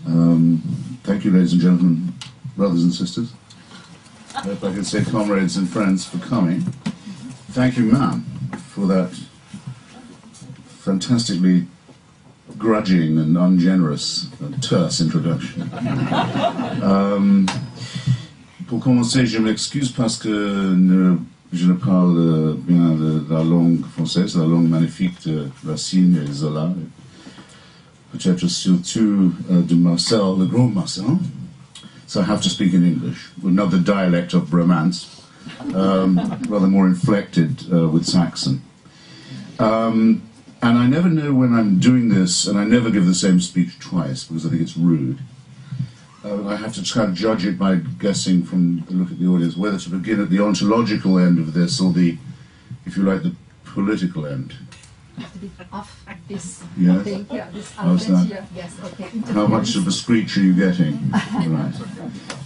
Thank you, ladies and gentlemen, brothers and sisters. If I could say comrades and friends for coming. Thank you, ma'am, for that fantastically grudging and ungenerous and terse introduction. Pour commencer, je m'excuse parce que je ne parle bien la langue française, la langue magnifique de Racine et Zola, peut-être surtout de Marcel, le grand Marcel. So I have to speak in English, another dialect of Romance, rather more inflected with Saxon. And I never know when I'm doing this, and I never give the same speech twice, because I think it's rude. I have to try to judge it by guessing from the look at the audience, whether to begin at the ontological end of this, or the, if you like, the political end. Off this Yes. thing here, this How's outlet that? here. Yes, okay. How much of a screech are you getting? Right.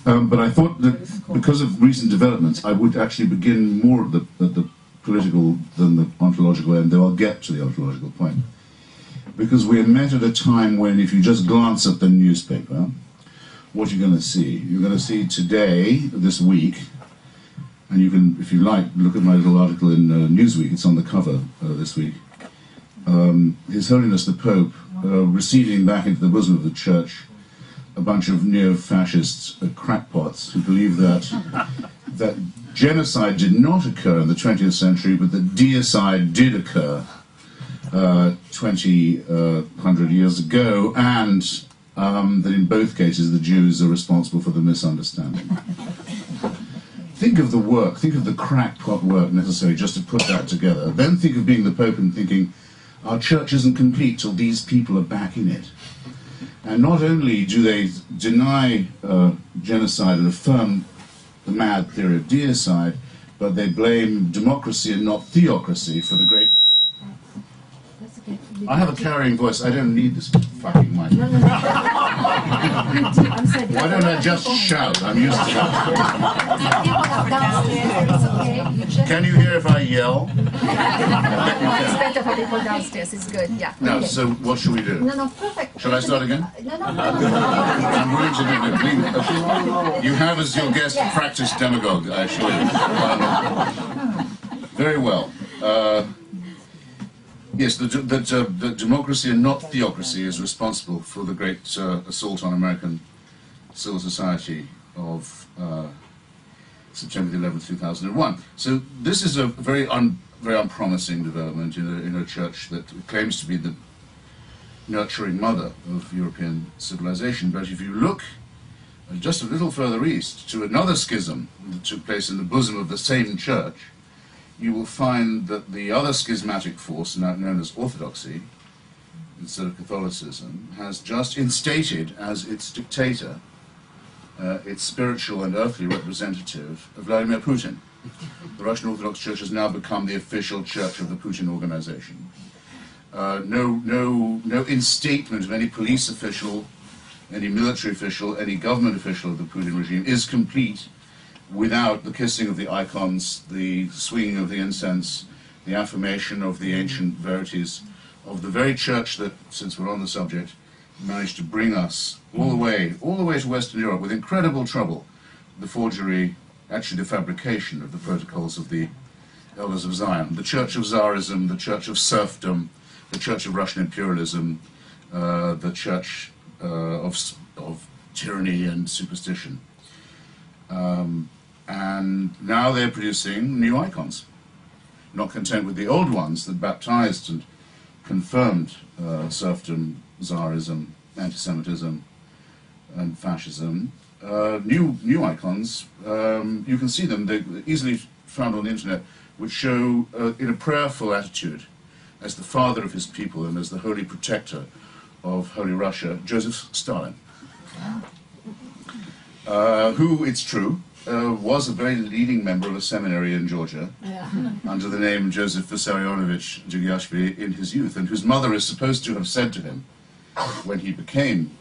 But I thought that because of recent developments, I would actually begin more at the political than the ontological end, though I'll get to the ontological point. Because we're met at a time when, if you just glance at the newspaper, what you're going to see? You're going to see today, this week, and you can, if you like, look at my little article in Newsweek, it's on the cover this week. His Holiness the Pope receiving back into the bosom of the Church a bunch of neo-fascist crackpots who believe that genocide did not occur in the 20th century, but that deicide did occur 200 years ago, and that in both cases the Jews are responsible for the misunderstanding. Think of the work, think of the crackpot work necessary just to put that together. Then think of being the Pope and thinking, our church isn't complete till these people are back in it. And not only do they deny genocide and affirm the mad theory of deicide, but they blame democracy and not theocracy for the great... I have a carrying voice. I don't need this fucking mic. No. Why don't I just shout? I'm used to that. Can you hear if I yell? It's better for people downstairs. It's good. Yeah. No. Okay. So what should we do? No, perfect. Shall I start again? No. I'm willing to do it. You have as your guest a practiced demagogue, I assure you. Very well. Yes, the democracy and not theocracy is responsible for the great assault on American civil society of September the 11th, 2001. So this is a very unpromising development in a church that claims to be the nurturing mother of European civilization. But if you look just a little further east to another schism that took place in the bosom of the same church, you will find that the other schismatic force, now known as Orthodoxy, instead of Catholicism, has just instated as its dictator, its spiritual and earthly representative, Vladimir Putin. The Russian Orthodox Church has now become the official church of the Putin organization. No instatement of any police official, any military official, any government official of the Putin regime is complete without the kissing of the icons, the swinging of the incense, the affirmation of the ancient verities of the very church that, since we're on the subject, managed to bring us all the way to Western Europe with incredible trouble, the forgery, actually the fabrication of the protocols of the Elders of Zion, the Church of Tsarism, the Church of Serfdom, the Church of Russian Imperialism, the Church of tyranny and superstition. And now they're producing new icons, not content with the old ones that baptized and confirmed serfdom, Tsarism, anti-Semitism, and fascism. New icons, you can see them, they're easily found on the internet, which show in a prayerful attitude as the father of his people and as the holy protector of Holy Russia, Joseph Stalin, who, it's true, was a very leading member of a seminary in Georgia under the name Joseph Vissarionovich Dugashvili in his youth, and whose mother is supposed to have said to him when he became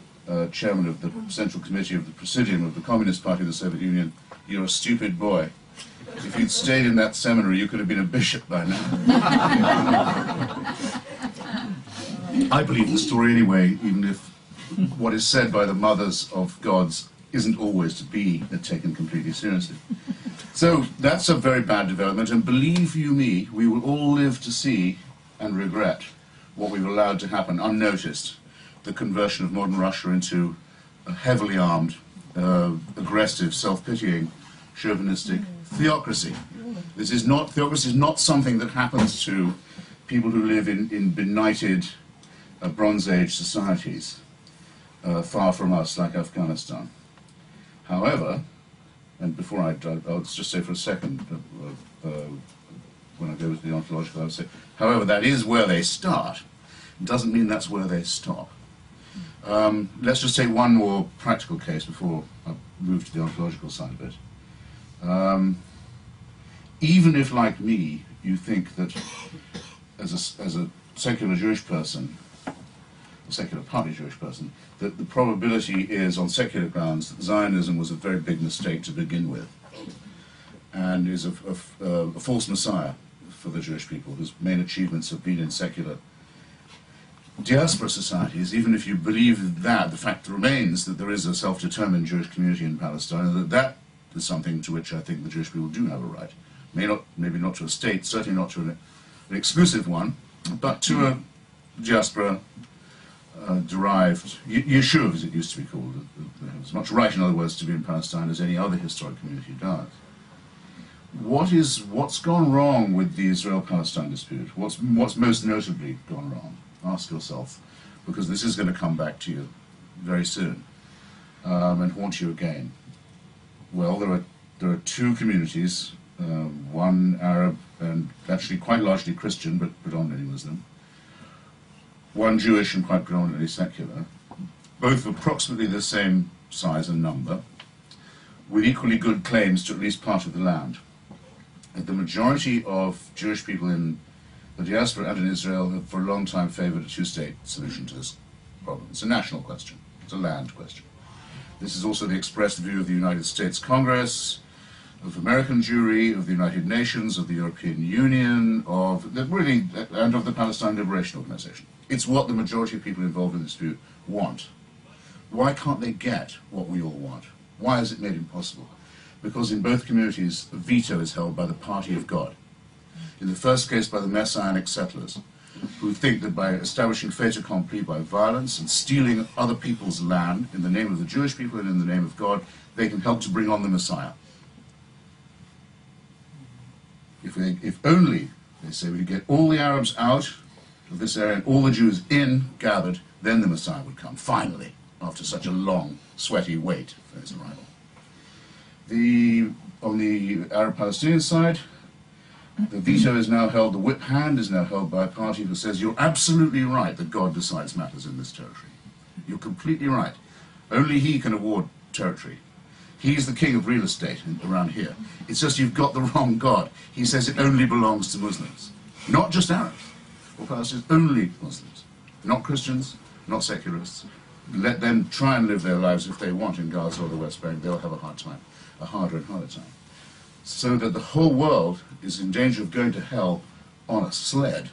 chairman of the Central Committee of the Presidium of the Communist Party of the Soviet Union, "You're a stupid boy. If you'd stayed in that seminary, you could have been a bishop by now." I believe the story anyway, even if what is said by the mothers of gods isn't always to be taken completely seriously. So that's a very bad development, and believe you me, we will all live to see and regret what we've allowed to happen unnoticed, the conversion of modern Russia into a heavily armed, aggressive, self-pitying, chauvinistic theocracy. Theocracy is not something that happens to people who live in benighted Bronze Age societies, far from us, like Afghanistan. However, and before I'll just say for a second, when I go to the ontological, I'll say, however, that is where they start. It doesn't mean that's where they stop. Let's just take one more practical case before I move to the ontological side of it. Even if, like me, you think that as a secular Jewish person, a secular partly Jewish person, that the probability is, on secular grounds, that Zionism was a very big mistake to begin with, and is a false messiah for the Jewish people, whose main achievements have been in secular diaspora societies. Even if you believe that, the fact remains that there is a self-determined Jewish community in Palestine, and that is something to which I think the Jewish people do have a right. Maybe not to a state, certainly not to an exclusive one, but to a diaspora derived, Yeshuv as it used to be called. As much right, in other words, to be in Palestine as any other historic community does. What's gone wrong with the Israel-Palestine dispute? What's most notably gone wrong? Ask yourself, because this is going to come back to you very soon and haunt you again. Well, there are two communities, one Arab and actually quite largely Christian, but predominantly Muslim, one Jewish and quite predominantly secular, both approximately the same size and number, with equally good claims to at least part of the land. And the majority of Jewish people in the diaspora and in Israel have for a long time favoured a two-state solution to this problem. It's a national question. It's a land question. This is also the expressed view of the United States Congress, of American Jewry, of the United Nations, of the European Union, and of the Palestine Liberation Organization. It's what the majority of people involved in this view want. Why can't they get what we all want? Why is it made impossible? Because in both communities, the veto is held by the party of God. In the first case, by the Messianic settlers, who think that by establishing fait accompli by violence and stealing other people's land in the name of the Jewish people and in the name of God, they can help to bring on the Messiah. If only, they say, we could get all the Arabs out of this area and all the Jews in, gathered, then the Messiah would come, finally, after such a long, sweaty wait for his arrival. On the Arab-Palestinian side, the veto is now held, the whip hand is now held by a party who says, you're absolutely right that God decides matters in this territory. You're completely right. Only he can award territory. He's the king of real estate around here. It's just you've got the wrong God. He says it only belongs to Muslims. Not just Arabs or Palestinians, only Muslims. Not Christians, not secularists. Let them try and live their lives if they want in Gaza or the West Bank. They'll have a hard time, a harder and harder time. So that the whole world is in danger of going to hell on a sled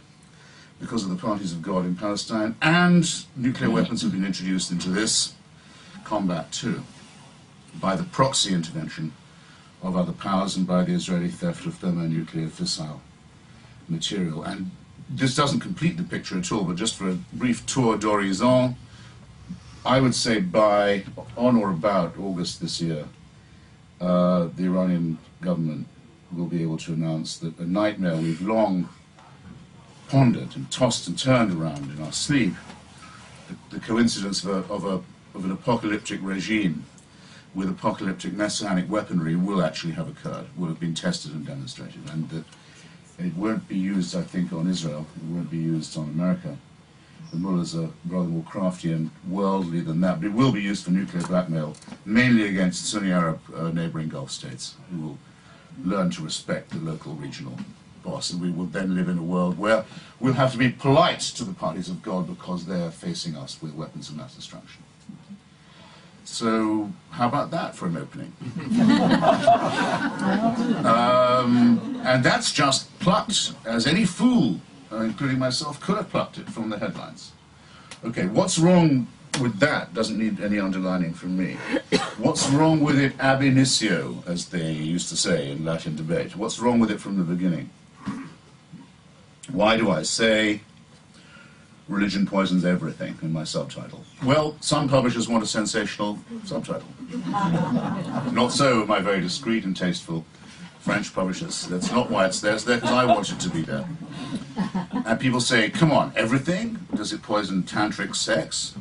because of the parties of God in Palestine, and nuclear weapons have been introduced into this combat too, by the proxy intervention of other powers and by the Israeli theft of thermonuclear fissile material. And this doesn't complete the picture at all, but just for a brief tour d'horizon, I would say by on or about August this year, the Iranian government will be able to announce that a nightmare we've long pondered and tossed and turned around in our sleep, the coincidence of an apocalyptic regime with apocalyptic messianic weaponry will actually have occurred, will have been tested and demonstrated, and that it won't be used, I think, on Israel, it won't be used on America. The mullahs are rather more crafty and worldly than that, but it will be used for nuclear blackmail, mainly against Sunni Arab neighbouring Gulf states, who will learn to respect the local regional boss, and we will then live in a world where we'll have to be polite to the parties of God because they're facing us with weapons of mass destruction. So, how about that for an opening? And that's just plucked, as any fool, including myself, could have plucked it from the headlines. Okay, what's wrong with that doesn't need any underlining from me. What's wrong with it ab initio, as they used to say in Latin debate? What's wrong with it from the beginning? Why do I say religion poisons everything in my subtitle? Well, some publishers want a sensational subtitle. Not so my very discreet and tasteful French publishers. That's not why it's there. It's there because I want it to be there. And people say, come on, everything? Does it poison tantric sex?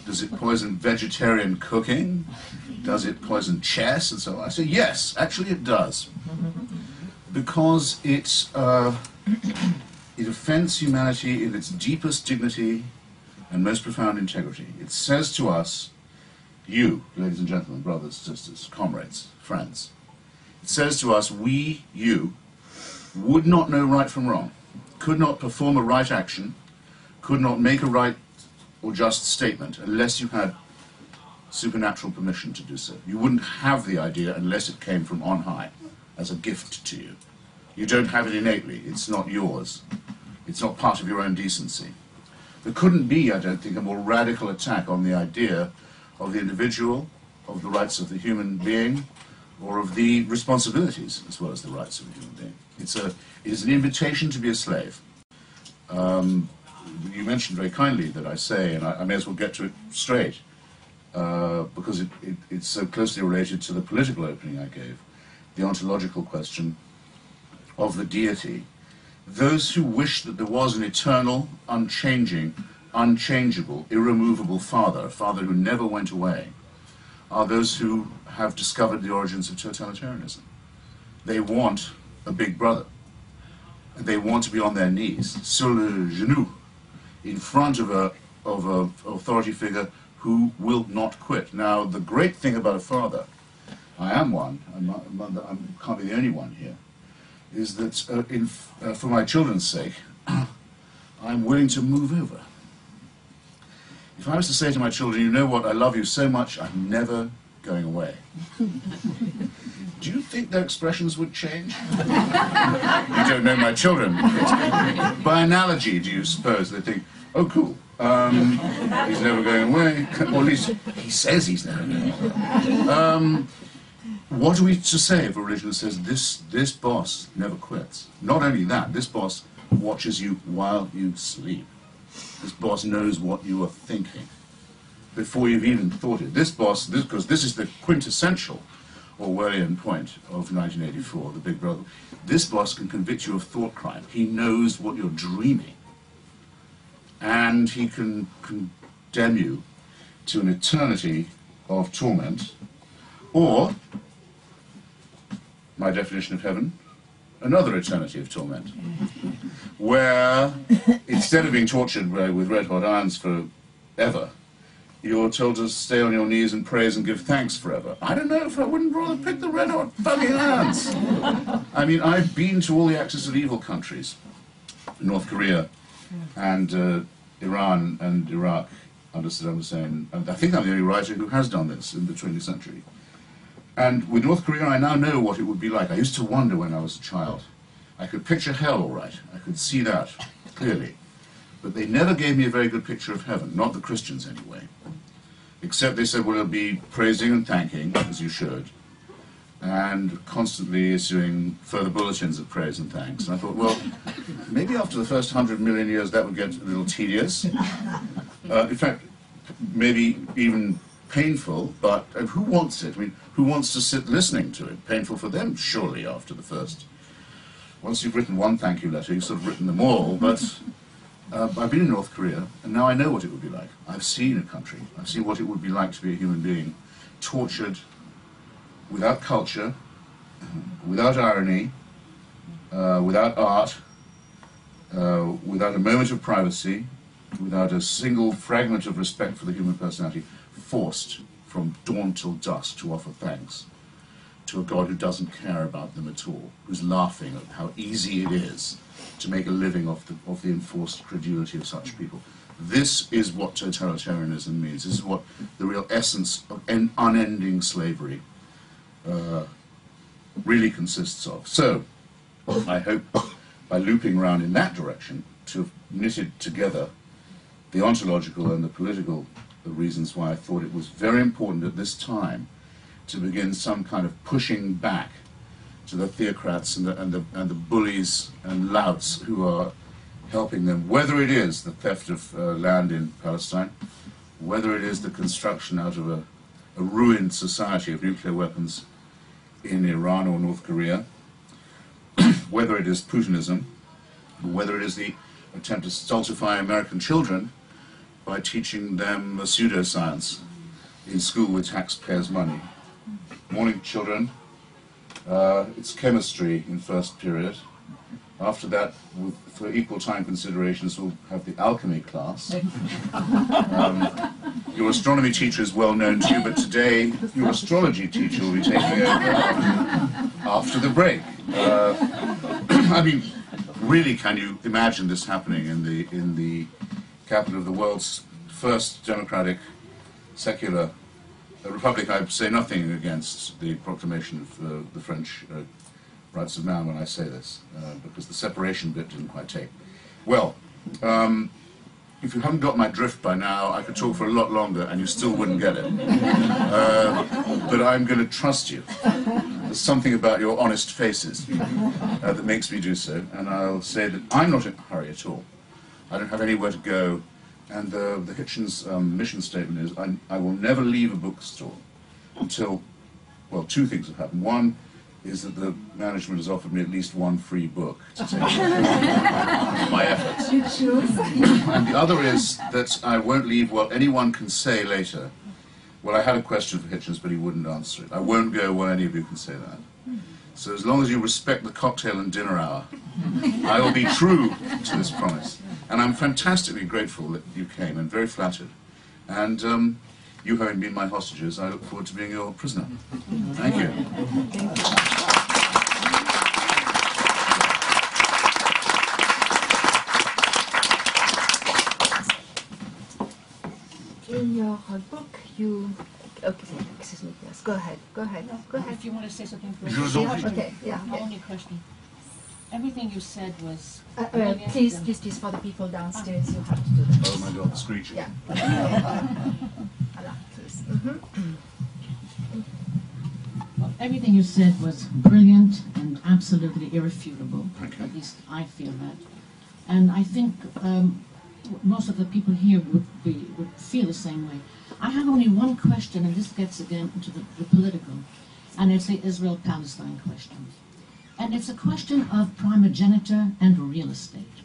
Does it poison vegetarian cooking? Does it poison chess? And so on. I say, yes, actually it does. Because it offends humanity in its deepest dignity and most profound integrity. It says to us, you, ladies and gentlemen, brothers, sisters, comrades, friends, it says to us, we, you, would not know right from wrong, could not perform a right action, could not make a right or just statement unless you had supernatural permission to do so. You wouldn't have the idea unless it came from on high as a gift to you. You don't have it innately. It's not yours. It's not part of your own decency. There couldn't be, I don't think, a more radical attack on the idea of the individual, of the rights of the human being, or of the responsibilities as well as the rights of the human being. It is an invitation to be a slave. You mentioned very kindly that I say, and I may as well get to it straight, because it's so closely related to the political opening I gave, the ontological question of the deity. Those who wish that there was an eternal, unchanging, unchangeable, irremovable Father, a Father who never went away, are those who have discovered the origins of totalitarianism. They want a big brother. And they want to be on their knees, sur le genou, in front of a authority figure who will not quit. Now, the great thing about a father, I am one, I can't be the only one here, is that for my children's sake, I'm willing to move over. If I was to say to my children, you know what, I love you so much, I'm never going away. Do you think their expressions would change? You don't know my children. By analogy, do you suppose they think, oh, cool, he's never going away, or at least he says he's never going away. What are we to say if a religion says this boss never quits? Not only that, this boss watches you while you sleep. This boss knows what you are thinking before you've even thought it. This boss, because this is the quintessential Orwellian point of 1984, the Big Brother. This boss can convict you of thought crime. He knows what you're dreaming. And he can condemn you to an eternity of torment, or, my definition of heaven, another eternity of torment, where instead of being tortured with red-hot irons forever, you're told to stay on your knees and praise and give thanks forever. I don't know if I wouldn't rather pick the red-hot fucking irons. I mean, I've been to all the axis of evil countries, North Korea and Iran and Iraq, under Saddam Hussein. And I think I'm the only writer who has done this in the 20th century. And with North Korea, I now know what it would be like. I used to wonder when I was a child. I could picture hell all right. I could see that clearly. But they never gave me a very good picture of heaven, not the Christians anyway. Except they said, well, it'll be praising and thanking, as you should, and constantly issuing further bulletins of praise and thanks. And I thought, well, maybe after the first 100 million years that would get a little tedious. In fact, maybe even painful, but who wants it? I mean, who wants to sit listening to it? Painful for them, surely, after the first. Once you've written one thank you letter, you've sort of written them all, but I've been in North Korea, and now I know what it would be like. I've seen a country. I've seen what it would be like to be a human being, tortured, without culture, without irony, without art, without a moment of privacy, without a single fragment of respect for the human personality, forced from dawn till dusk to offer thanks to a God who doesn't care about them at all, who's laughing at how easy it is to make a living off the enforced credulity of such people. This is what totalitarianism means. This is what the real essence of unending slavery really consists of. So, I hope by looping around in that direction to have knitted together the ontological and the political the reasons why I thought it was very important at this time to begin some kind of pushing back to the theocrats and the bullies and louts who are helping them, whether it is the theft of land in Palestine, whether it is the construction out of a ruined society of nuclear weapons in Iran or North Korea, whether it is Putinism, whether it is the attempt to stultify American children by teaching them a pseudoscience in school with taxpayers' money. Morning, children. It's chemistry in first period. After that, for equal time considerations, we'll have the alchemy class. Your astronomy teacher is well known to you, but today your astrology teacher will be taking over after the break. I mean, really, can you imagine this happening in the capital of the world's first democratic, secular republic? I say nothing against the proclamation of the French rights of man when I say this, because the separation bit didn't quite take. Well, if you haven't got my drift by now, I could talk for a lot longer and you still wouldn't get it. But I'm going to trust you. There's something about your honest faces that makes me do so, and I'll say that I'm not in a hurry at all. I don't have anywhere to go, and the Hitchens mission statement is, I will never leave a bookstore until, well, two things have happened. One is that the management has offered me at least one free book to take my efforts. You choose. And the other is that I won't leave while anyone can say later, well, I had a question for Hitchens, but he wouldn't answer it. I won't go while any of you can say that. So as long as you respect the cocktail and dinner hour, I will be true to this promise. And I'm fantastically grateful that you came and very flattered. And you having been my hostages, I look forward to being your prisoner. Thank you. In your book, you... Okay, excuse me, yes, go ahead, go ahead, go ahead. If you want to say something Yeah, okay, yeah. My only question. Everything you said was... Please, for the people downstairs, you have to do that. Oh my God, screeching. Yeah. Please. Well, everything you said was brilliant and absolutely irrefutable. Okay. At least I feel that. And I think most of the people here would feel the same way. I have only one question, and this gets again into the political, and it's the Israel-Palestine question. And it's a question of primogeniture and real estate.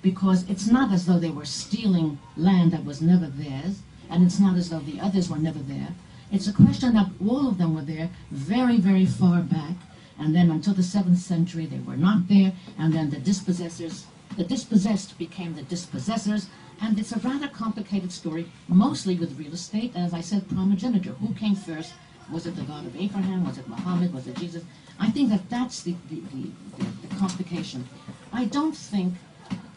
Because it's not as though they were stealing land that was never theirs, and it's not as though the others were never there. It's a question that all of them were there very, very far back, and then until the 7th century they were not there, and then the dispossessed became the dispossessors, and it's a rather complicated story, mostly with real estate, and as I said, primogeniture. Who came first? Was it the God of Abraham? Was it Muhammad? Was it Jesus? I think that that's the complication. I don't think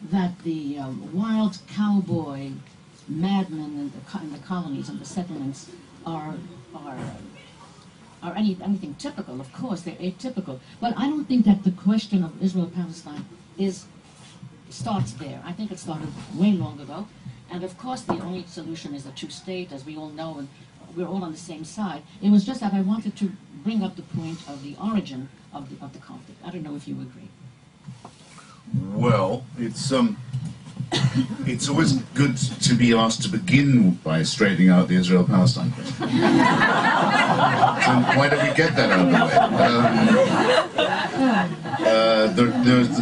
that the wild cowboy madmen in the colonies and the settlements are anything typical. Of course, they're atypical. But I don't think that the question of Israel-Palestine starts there. I think it started way long ago. And of course, the only solution is a two-state, as we all know, and we're all on the same side. It was just that I wanted to bring up the point of the origin of the conflict. I don't know if you agree. Well, it's always good to be asked to begin by straightening out the Israel-Palestine question. So why don't we get that out of the way?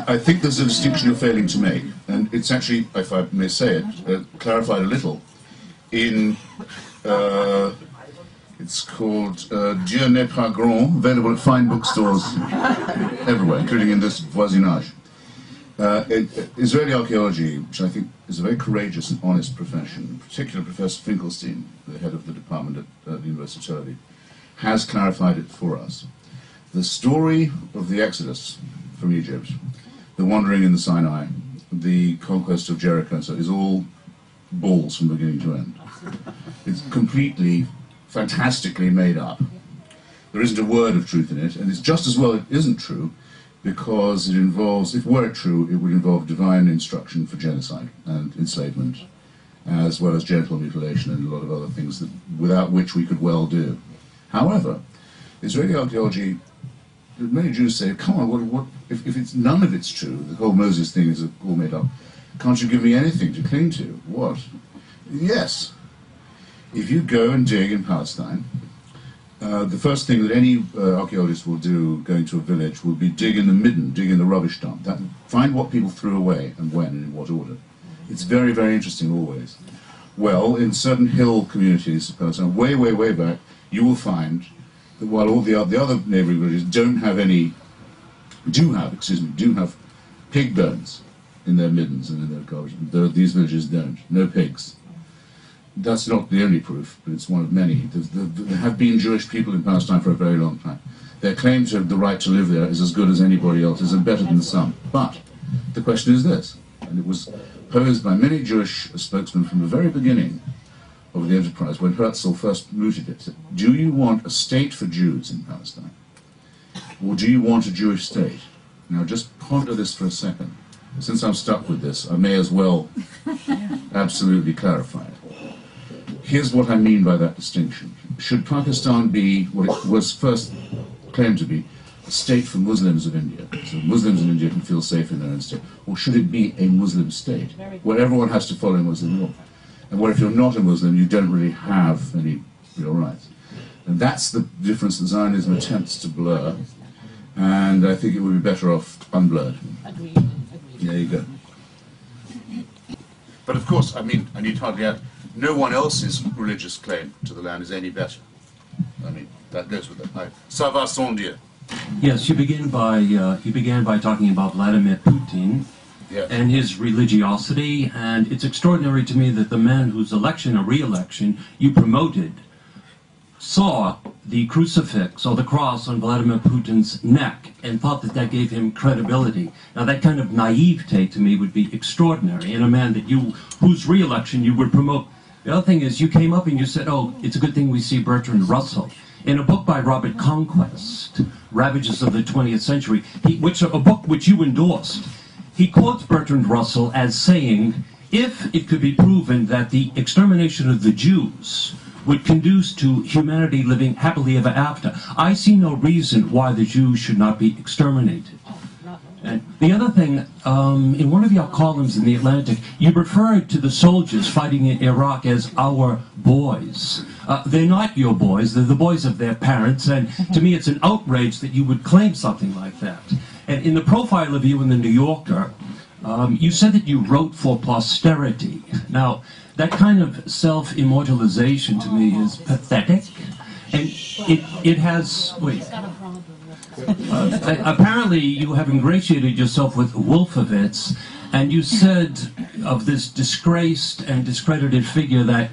I think there's a distinction you're failing to make, and it's actually, if I may say it, clarified a little in... it's called Dieu n'est pas grand, available at fine bookstores everywhere, including in this voisinage. Israeli archaeology, which I think is a very courageous and honest profession, in particular Professor Finkelstein, the head of the department at the University of Tel Aviv, has clarified it for us. The story of the Exodus from Egypt, the wandering in the Sinai, the conquest of Jericho, so is all balls from beginning to end. It's completely, fantastically made up. There isn't a word of truth in it, and it's just as well it isn't true, because it involves, if were it true, it would involve divine instruction for genocide and enslavement as well as genital mutilation and a lot of other things that, without which we could well do. However, Israeli archaeology, many Jews say, come on, what if it's none of it's true, the whole Moses thing is all made up, can't you give me anything to cling to? What? Yes. If you go and dig in Palestine, the first thing that any archaeologist will do going to a village will be dig in the midden, dig in the rubbish dump, find what people threw away and when and in what order. It's very, very interesting always. Well, in certain hill communities of Palestine, way, way, way back, you will find that while all the other neighbouring villages do have pig bones in their middens and in their garbage, these villages don't. No pigs. That's not the only proof, but it's one of many. There have been Jewish people in Palestine for a very long time. Their claim to the right to live there is as good as anybody else's and better than some. But the question is this, and it was posed by many Jewish spokesmen from the very beginning of the enterprise, when Herzl first mooted it, said, do you want a state for Jews in Palestine? Or do you want a Jewish state? Now just ponder this for a second. Since I'm stuck with this, I may as well absolutely clarify it. Here's what I mean by that distinction. Should Pakistan be what it was first claimed to be, a state for Muslims of India, so Muslims in India can feel safe in their own state, or should it be a Muslim state, where everyone has to follow Muslim law, and where if you're not a Muslim, you don't really have any real rights? And that's the difference that Zionism attempts to blur, and I think it would be better off unblurred. Agreed. There you go. But of course, I mean, I need hardly add, no one else's religious claim to the land is any better. I mean, that goes with it. Ça va sans Dieu. Yes, you began by talking about Vladimir Putin and his religiosity, and it's extraordinary to me that the man whose election or re-election you promoted saw the crucifix or the cross on Vladimir Putin's neck and thought that that gave him credibility. Now that kind of naivete to me would be extraordinary in a man that whose re-election you would promote. The other thing is you came up and you said, oh, it's a good thing we see Bertrand Russell. In a book by Robert Conquest, Ravages of the 20th Century, a book which you endorsed, he quotes Bertrand Russell as saying, if it could be proven that the extermination of the Jews would conduce to humanity living happily ever after, I see no reason why the Jews should not be exterminated. And the other thing, in one of your columns in The Atlantic, you referred to the soldiers fighting in Iraq as our boys. They're not your boys, they're the boys of their parents, and to me it's an outrage that you would claim something like that. And in the profile of you in The New Yorker, you said that you wrote for posterity. Now, that kind of self-immortalization to me is pathetic, and it has... Wait. Apparently you have ingratiated yourself with Wolfowitz, and you said of this disgraced and discredited figure that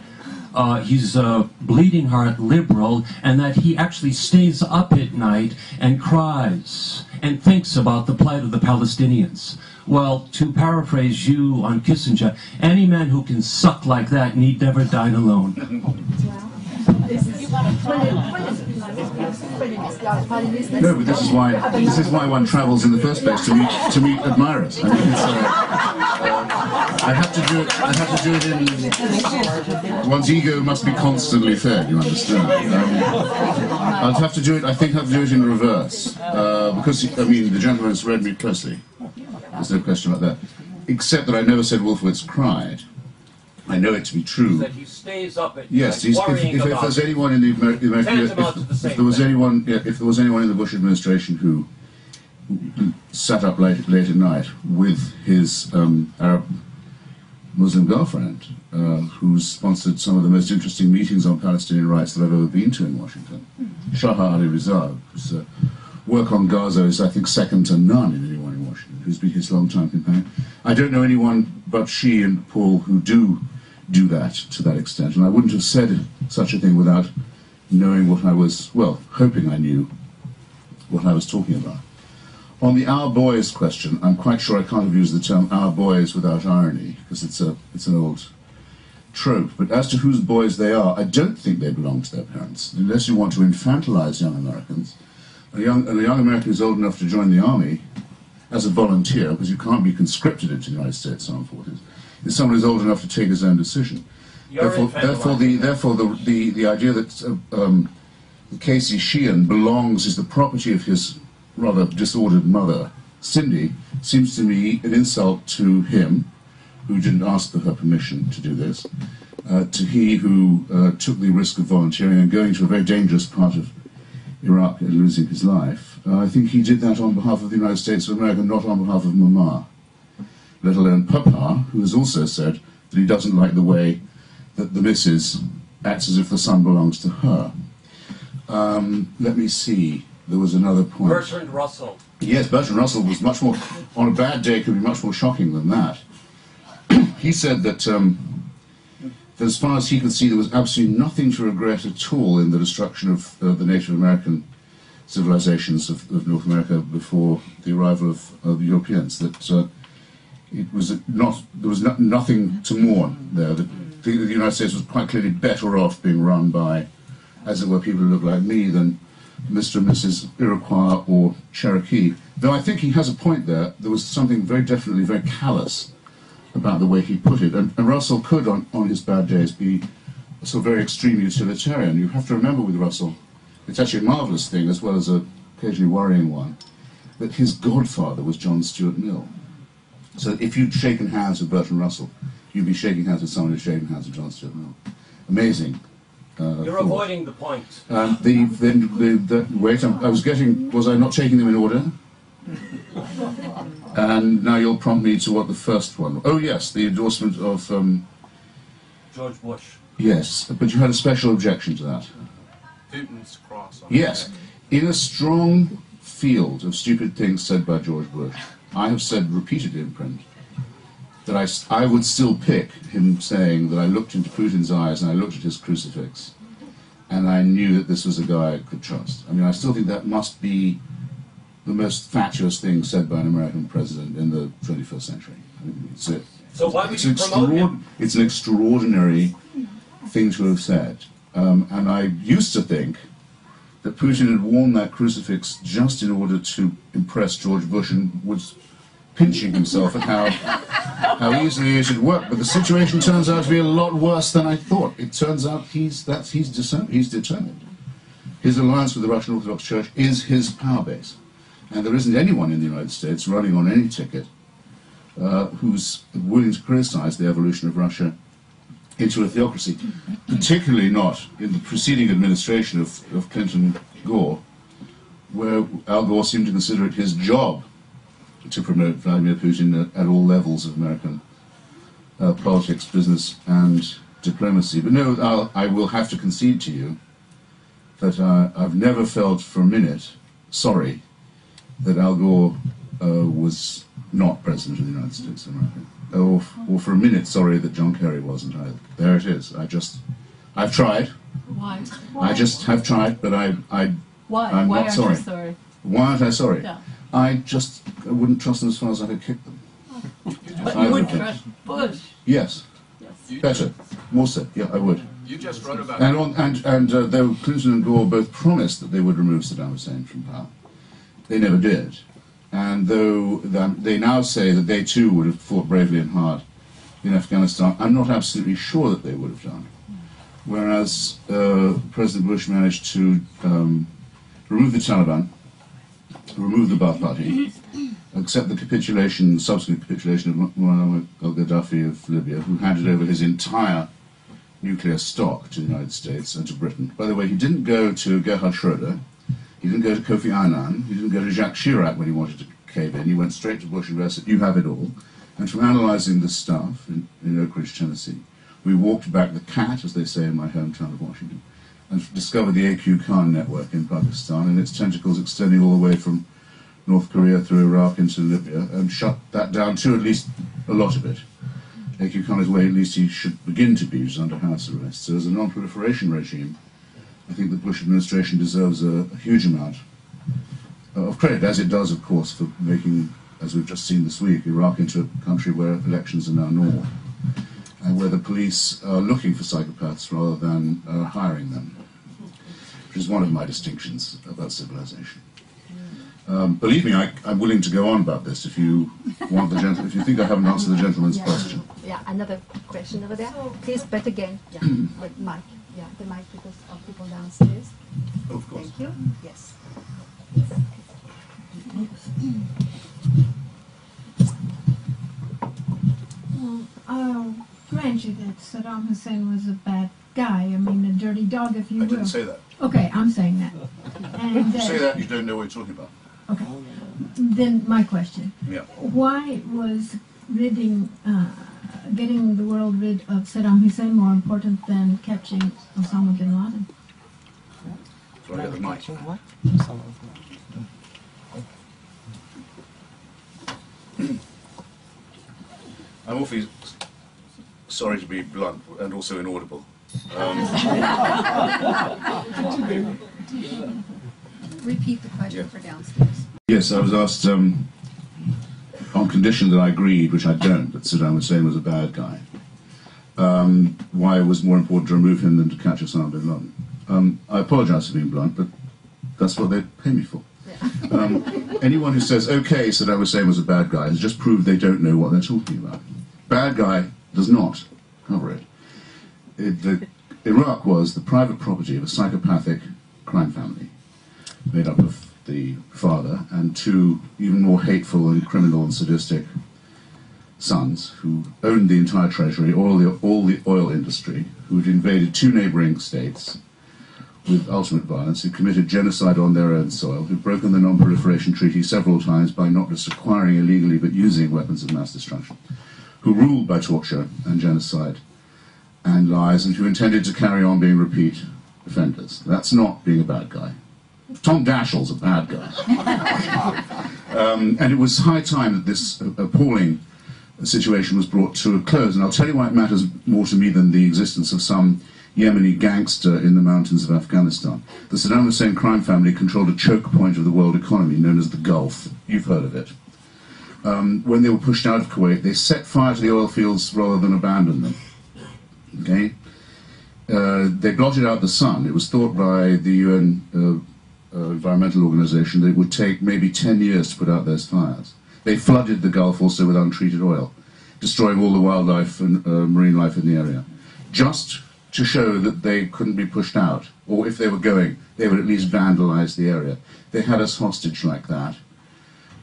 he's a bleeding heart liberal, and that he actually stays up at night and cries and thinks about the plight of the Palestinians. Well, to paraphrase you on Kissinger, any man who can suck like that need never dine alone. No, but this is why one travels in the first place, to meet admirers. I mean, I have to do it in one's ego must be constantly fed, you understand. I'll have to do it. I think I'll do it in reverse because I mean the gentleman has read me closely. There's no question about that. Except that I never said Wolfowitz cried. I know it to be true. That he stays up at yes, if there's anyone in the American, if there was anyone in the Bush administration who sat up late at night with his Arab Muslim girlfriend, who's sponsored some of the most interesting meetings on Palestinian rights that I've ever been to in Washington, Shaha Ali Rizal, whose work on Gaza is, I think, second to none in anyone in Washington, who's been his long-time companion. I don't know anyone but she and Paul who do that to that extent, and I wouldn't have said such a thing without knowing what I was, well, hoping I knew what I was talking about. On the our boys question, I'm quite sure I can't have used the term our boys without irony, because it's an old trope, but as to whose boys they are, I don't think they belong to their parents, unless you want to infantilize young Americans. A young American who's old enough to join the army as a volunteer, because you can't be conscripted into the United States Armed Forces, is someone who's old enough to take his own decision. Therefore, the idea that Casey Sheehan is the property of his rather disordered mother, Cindy, seems to me an insult to him, who didn't ask for her permission to do this, to he who took the risk of volunteering and going to a very dangerous part of Iraq and losing his life. I think he did that on behalf of the United States of America, not on behalf of Mama, let alone Papa, who has also said that he doesn't like the way that the missus acts as if the son belongs to her. Let me see. There was another point. Bertrand Russell. Yes, Bertrand Russell was much more, on a bad day, could be much more shocking than that. He said that, that as far as he could see, there was absolutely nothing to regret at all in the destruction of the Native American civilizations of North America before the arrival of Europeans. That it was not, there was nothing to mourn there. The United States was quite clearly better off being run by, as it were, people who look like me than Mr. and Mrs. Iroquois or Cherokee. Though I think he has a point there. There was something very definitely very callous about the way he put it. And Russell could, on his bad days, be a sort of very extreme utilitarian. You have to remember with Russell, it's actually a marvellous thing, as well as a occasionally worrying one, that his godfather was John Stuart Mill. So if you'd shaken hands with Bertrand Russell, you'd be shaking hands with someone who's shaking hands with John Stuart Mill. Amazing. You're avoiding the point. Wait, was I not taking them in order? And now you'll prompt me to what the first one. Oh yes, the endorsement of George Bush. Yes, but you had a special objection to that. Putin's cross. Yes, in a strong field of stupid things said by George Bush, I have said repeatedly in print that I would still pick him saying that I looked into Putin's eyes and I looked at his crucifix and I knew that this was a guy I could trust. I mean, I still think that must be the most fatuous thing said by an American president in the 21st century. I mean, so why would you promote him? It's an extraordinary thing to have said. And I used to think that Putin had worn that crucifix just in order to impress George Bush and was pinching himself at how easily it had worked. But the situation turns out to be a lot worse than I thought. It turns out he's determined. His alliance with the Russian Orthodox Church is his power base. And there isn't anyone in the United States running on any ticket who's willing to criticize the evolution of Russia into a theocracy, particularly not in the preceding administration of Clinton-Gore, where Al Gore seemed to consider it his job to promote Vladimir Putin at all levels of American politics, business, and diplomacy. But no, I will have to concede to you that I've never felt for a minute sorry that Al Gore was not President of the United States of America. Or for a minute sorry that John Kerry wasn't either. There it is. I've tried. Why? I just have tried, but I'm not sorry. Sorry? Why aren't I sorry? Yeah. I wouldn't trust them as far as I could kick them. But you would trust Bush. Yes. Better. More so. Yeah, I would. You just wrote about And though Clinton and Gore both promised that they would remove Saddam Hussein from power, they never did. And though they now say that they too would have fought bravely and hard in Afghanistan, I'm not absolutely sure that they would have done. Whereas President Bush managed to remove the Taliban, remove the Ba'ath Party, accept the capitulation, subsequent capitulation of Muammar al-Gaddafi of Libya, who handed over his entire nuclear stock to the United States and to Britain. By the way, he didn't go to Gerhard Schroeder, he didn't go to Kofi Annan, he didn't go to Jacques Chirac when he wanted to cave in. He went straight to Bush and said, "You have it all." And from analysing this stuff in Oak Ridge, Tennessee, we walked back the cat, as they say in my hometown of Washington, and discovered the AQ Khan network in Pakistan and its tentacles extending all the way from North Korea through Iraq into Libya, and shut that down to at least a lot of it. AQ Khan is where at least he should begin to be, which is under house arrest. So as a non-proliferation regime, I think the Bush administration deserves a huge amount of credit, as it does, of course, for making, as we've just seen this week, Iraq into a country where elections are now normal, and where the police are looking for psychopaths rather than hiring them, which is one of my distinctions about civilization. Believe me, I'm willing to go on about this if you want if you think I haven't answered the gentleman's question. Yeah, another question over there. So- Please, but again, Yeah. with mic. Yeah, the mic because of people downstairs. Of course. Thank you. Yes. Well, grant you that Saddam Hussein was a bad guy. I mean, a dirty dog, if you I will. didn't say that. Okay, I'm saying that. And You say that, you don't know what you're talking about. okay. Then my question: Yeah. why was getting the world rid of Saddam Hussein more important than catching Osama bin Laden? So I get the mic. I'm awfully sorry to be blunt and also inaudible. Repeat the question Yeah. for downstairs. Yes, I was asked on condition that I agreed, which I don't, that Saddam Hussein was a bad guy. Why it was more important to remove him than to catch Osama bin Laden. I apologise for being blunt, but that's what they pay me for. Anyone who says, okay, Saddam Hussein was a bad guy, has just proved they don't know what they're talking about. Bad guy does not cover it. Iraq was the private property of a psychopathic crime family, made up of the father and two even more hateful and criminal and sadistic sons who owned the entire treasury, all the oil industry, who had invaded two neighbouring states with ultimate violence, who committed genocide on their own soil, who'd broken the Non-Proliferation Treaty several times by not just acquiring illegally but using weapons of mass destruction, who ruled by torture and genocide and lies, and who intended to carry on being repeat offenders. That's not being a bad guy. Tom Dashiell's a bad guy. And it was high time that this appalling situation was brought to a close, and I'll tell you why it matters more to me than the existence of some Yemeni gangster in the mountains of Afghanistan. The Saddam Hussein crime family controlled a choke point of the world economy known as the Gulf. You've heard of it. When they were pushed out of Kuwait, they set fire to the oil fields rather than abandon them. Okay? They blotted out the sun. It was thought by the UN environmental organization that it would take maybe 10 years to put out those fires. They flooded the Gulf also with untreated oil, destroying all the wildlife and marine life in the area, just to show that they couldn't be pushed out, or if they were going, they would at least vandalize the area. They had us hostage like that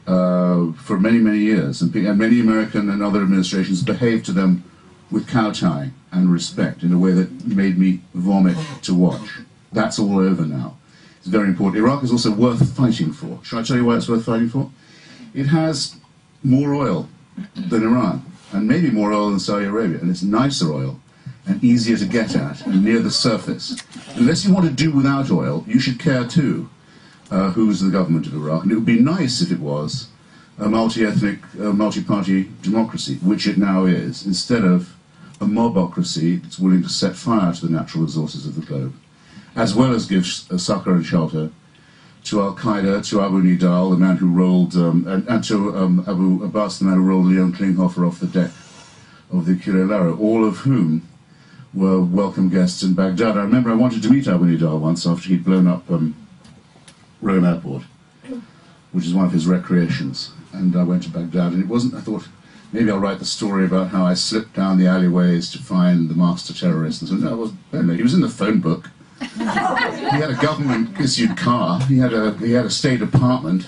for many, many years, and many American and other administrations behaved to them with kowtowing and respect in a way that made me vomit to watch. That's all over now. It's very important. Iraq is also worth fighting for. Shall I tell you why it's worth fighting for? It has more oil than Iran, and maybe more oil than Saudi Arabia, and it's nicer oil and easier to get at and near the surface. Unless you want to do without oil, you should care too who's the government of Iraq, and it would be nice if it was a multi-ethnic, multi-party democracy, which it now is, instead of a mobocracy that's willing to set fire to the natural resources of the globe, as well as give succor and shelter to Al-Qaeda, to Abu Nidal, the man who rolled, and to Abu Abbas, the man who rolled Leon Klinghoffer off the deck of the Kirelaro, all of whom were welcome guests in Baghdad. I remember I wanted to meet Abu Nidal once after he'd blown up Rome Airport, which is one of his recreations, and I went to Baghdad, and it wasn't, I thought, maybe I'll write the story about how I slipped down the alleyways to find the master terrorist, and so no, he was in the phone book. He had a government-issued car. He had a state apartment.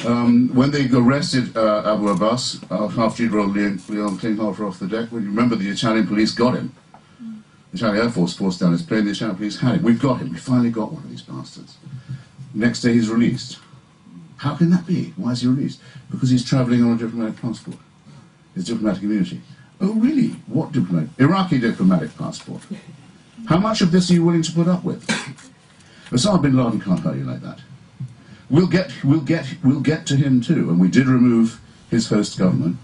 When they arrested Abu Abbas after he'd rolled Leon Klinghoffer off the deck, well, you remember the Italian police got him. The Italian Air Force forced down his plane. The Italian police had him. We've got him. We finally got one of these bastards. Next day he's released. How can that be? Why is he released? Because he's travelling on a diplomatic passport. His diplomatic immunity. Oh, really? What diplomatic? Iraqi diplomatic passport. How much of this are you willing to put up with? Osama bin Laden can't hurt you like that. We'll get to him too, and we did remove his host government,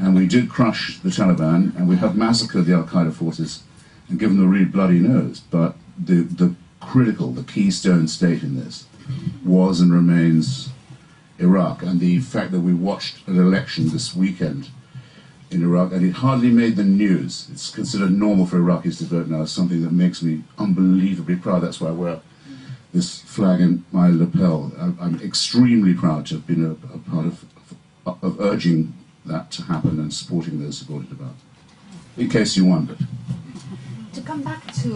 and we did crush the Taliban, and we have massacred the Al-Qaeda forces and given them a really bloody nose. But the critical, the keystone state in this was and remains Iraq, and the fact that we watched an election this weekend in Iraq, and it hardly made the news. It's considered normal for Iraqis to vote now. It's something that makes me unbelievably proud. That's why I wear this flag in my lapel. I'm extremely proud to have been a part of urging that to happen and supporting those who brought it about. in case you wondered. To come back to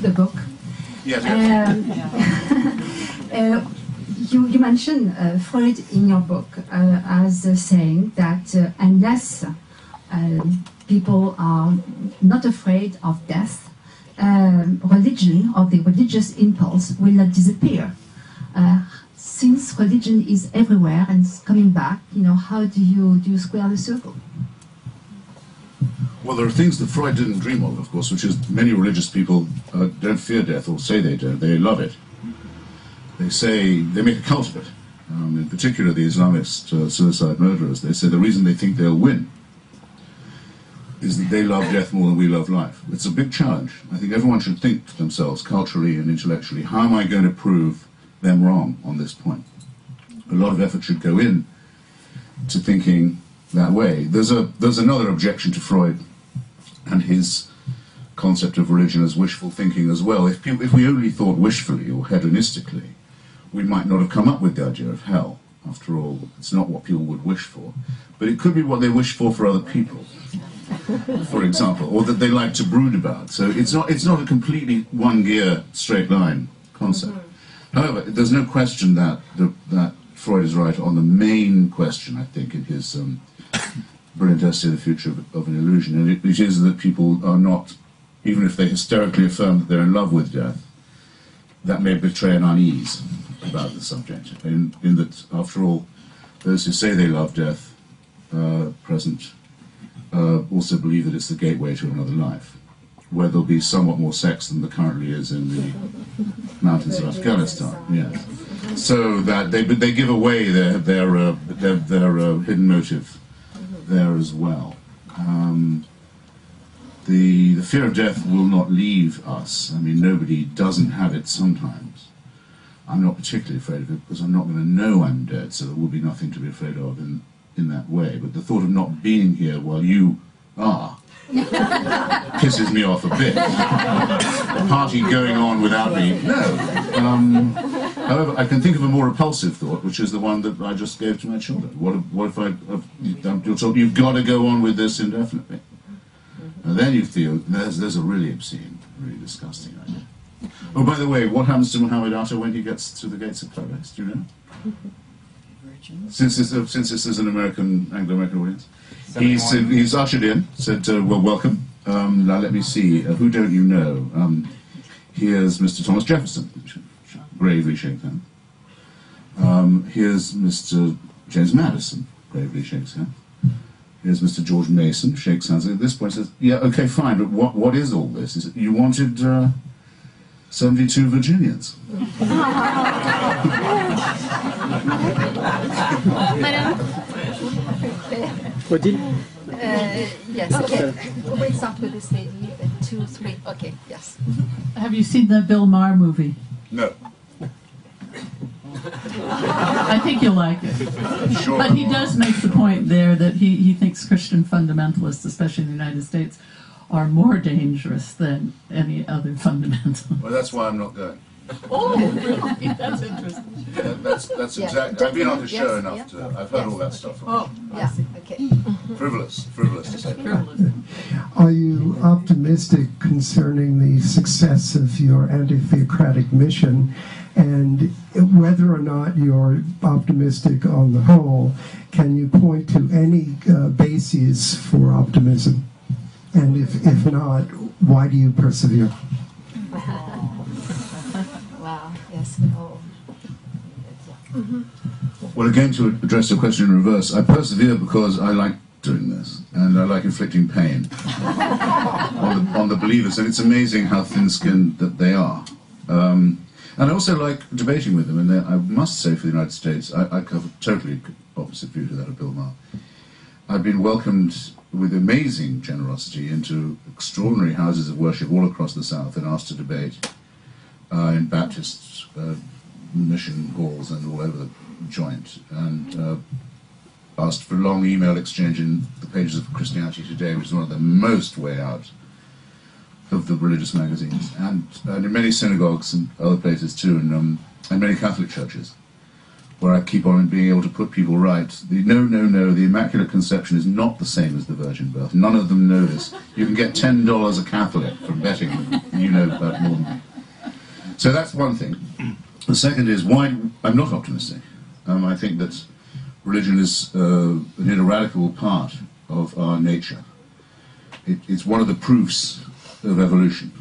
The book. Yes, You mentioned Freud in your book as saying that unless people are not afraid of death, religion or the religious impulse will not disappear. Since religion is everywhere and is coming back, how do you square the circle? Well, there are things that Freud didn't dream of course, which is many religious people don't fear death, or say they don't. They love it. They say, they make a cult of it. In particular, the Islamist suicide murderers, they say the reason they think they'll win is that they love death more than we love life. It's a big challenge. I think everyone should think to themselves, culturally and intellectually, how am I going to prove them wrong on this point? A lot of effort should go in to thinking that way. There's another objection to Freud and his concept of religion as wishful thinking as well. If we only thought wishfully or hedonistically, we might not have come up with the idea of hell. After all, it's not what people would wish for. But it could be what they wish for other people, for example, or that they like to brood about. So it's not a completely one-gear, straight-line concept. However, there's no question that Freud is right on the main question, I think, in his brilliant essay, The Future of an Illusion, and it is that people are not, even if they hysterically affirm that they're in love with death, that may betray an unease about the subject, in that, after all, those who say they love death, present, also believe that it's the gateway to another life, where there'll be somewhat more sex than there currently is in the mountains of Afghanistan. Yes, so that they give away their hidden motive there as well. The fear of death will not leave us. I mean, nobody doesn't have it sometimes. I'm not particularly afraid of it because I'm not going to know I'm dead, so there will be nothing to be afraid of in that way. But the thought of not being here while you are pisses me off a bit. A party going on without me, no. However, I can think of a more repulsive thought, which is the one that I just gave to my children. What if you're told you've got to go on with this indefinitely? And then you feel there's a really obscene, really disgusting idea. Oh, by the way, what happens to Muhammad Atta when he gets to the gates of paradise? Do you know? Since this is an Anglo-American audience, he's ushered in. Said, "Well, welcome. Now let me see. Who don't you know? Here's Mr. Thomas Jefferson." Gravely shakes hand. Here's Mr. James Madison. Gravely shakes hand. Here's Mr. George Mason. Shakes hands. At this point, says, "Yeah, okay, fine. But what is all this? Is it, you wanted 72 Virginians?" Madam? Yes, okay. We'll start with this lady. 2, 3. Okay, yes. Have you seen the Bill Maher movie? No. I think you'll like it. Sure. But he does make the point there that he thinks Christian fundamentalists, especially in the United States, are more dangerous than any other fundamental. Well, that's why I'm not going. Oh, really? That's interesting. That's Yeah. exactly. I've been on the show Yes, enough yeah. to. I've heard all that stuff. Oh, Yeah, okay. Frivolous to say. Are you optimistic concerning the success of your anti-theocratic mission, and whether or not you're optimistic on the whole, can you point to any bases for optimism? And if not, why do you persevere? Wow, yes. Oh. Well, again, to address your question in reverse, I persevere because I like doing this, and I like inflicting pain on the believers, and it's amazing how thin-skinned that they are. And I also like debating with them, and I must say for the United States, I have a totally opposite view to that of Bill Maher. I've been welcomed with amazing generosity into extraordinary houses of worship all across the South and asked to debate in Baptist mission halls and all over the joint, and asked for a long email exchange in the pages of Christianity Today, which is one of the most way out of the religious magazines, and in many synagogues and other places too, and many Catholic churches where I keep on being able to put people right. The Immaculate Conception is not the same as the Virgin Birth. None of them know this. You can get $10 a Catholic from betting them. You know that more than me. So that's one thing. The second is why I'm not optimistic. I think that religion is an ineradicable part of our nature. It's one of the proofs of evolution.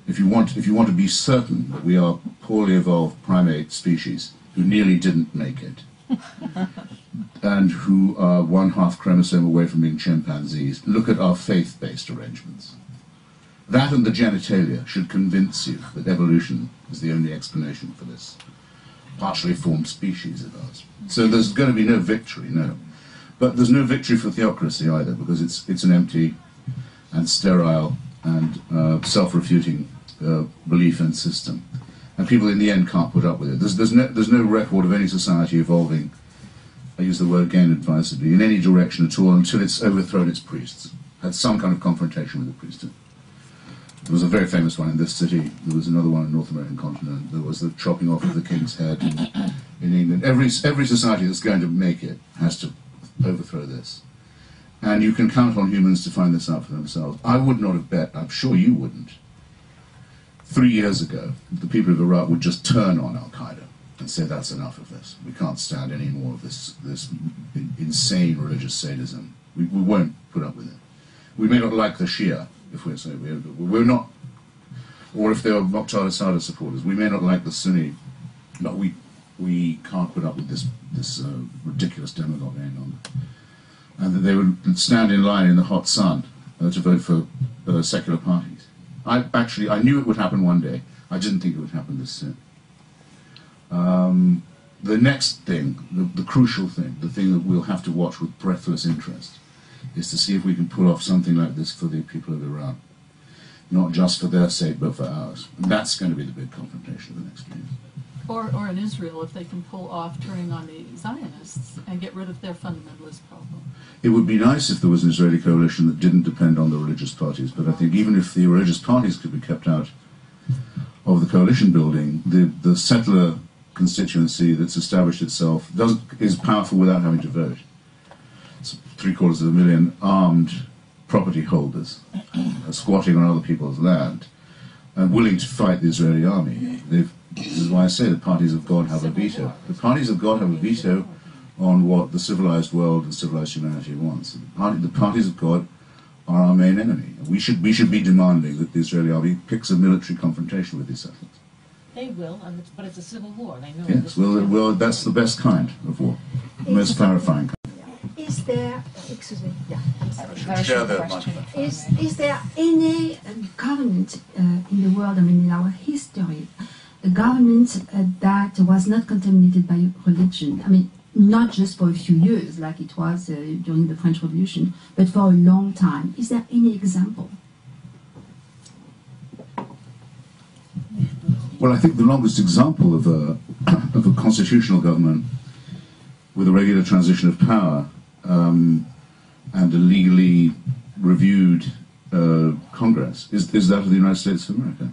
If you want to be certain that we are poorly evolved primate species who nearly didn't make it, and who are 1/2 chromosome away from being chimpanzees, look at our faith-based arrangements. That and the genitalia should convince you that evolution is the only explanation for this partially formed species of ours. So there's going to be no victory, no. But there's no victory for theocracy either, because it's an empty and sterile and self-refuting belief and system. And people in the end can't put up with it. There's no record of any society evolving, I use the word again advisedly, in any direction at all until it's overthrown its priests, had some kind of confrontation with the priesthood. There was a very famous one in this city. There was another one in the North American continent. There was the chopping off of the king's head in England. Every society that's going to make it has to overthrow this. And you can count on humans to find this out for themselves. I would not have bet, I'm sure you wouldn't, 3 years ago, the people of Iraq would just turn on Al-Qaeda and say, that's enough of this. We can't stand any more of this insane religious sadism. We won't put up with it. We may not like the Shia, if we're saying we're not, or if they are Muqtada Sadr supporters, we may not like the Sunni, but we can't put up with this ridiculous demagogue going on. And that they would stand in line in the hot sun to vote for secular parties. I knew it would happen one day. I didn't think it would happen this soon. The next thing, the crucial thing, the thing that we'll have to watch with breathless interest, is to see if we can pull off something like this for the people of Iran. Not just for their sake, but for ours. And that's going to be the big confrontation of the next few years. Or in Israel, if they can pull off turning on the Zionists and get rid of their fundamentalist problem. It would be nice if there was an Israeli coalition that didn't depend on the religious parties, but I think even if the religious parties could be kept out of the coalition building, the settler constituency that's established itself is powerful without having to vote. It's 750,000 armed property holders squatting on other people's land and willing to fight the Israeli army. This is why I say the parties of God have a veto. The parties of God have a veto on what the civilized world and civilized humanity wants. The parties of God are our main enemy. We should be demanding that the Israeli army picks a military confrontation with these settlers. They will, but it's a civil war. They know. Yes, well, that's the best kind of war, the most clarifying kind. Is there, excuse me, yeah, I'm sorry. Share that much. Is there any government in the world, I mean in our history, a government that was not contaminated by religion? I mean, not just for a few years, like it was during the French Revolution, but for a long time. Is there any example? Well, I think the longest example of a constitutional government with a regular transition of power and a legally reviewed Congress is that of the United States of America.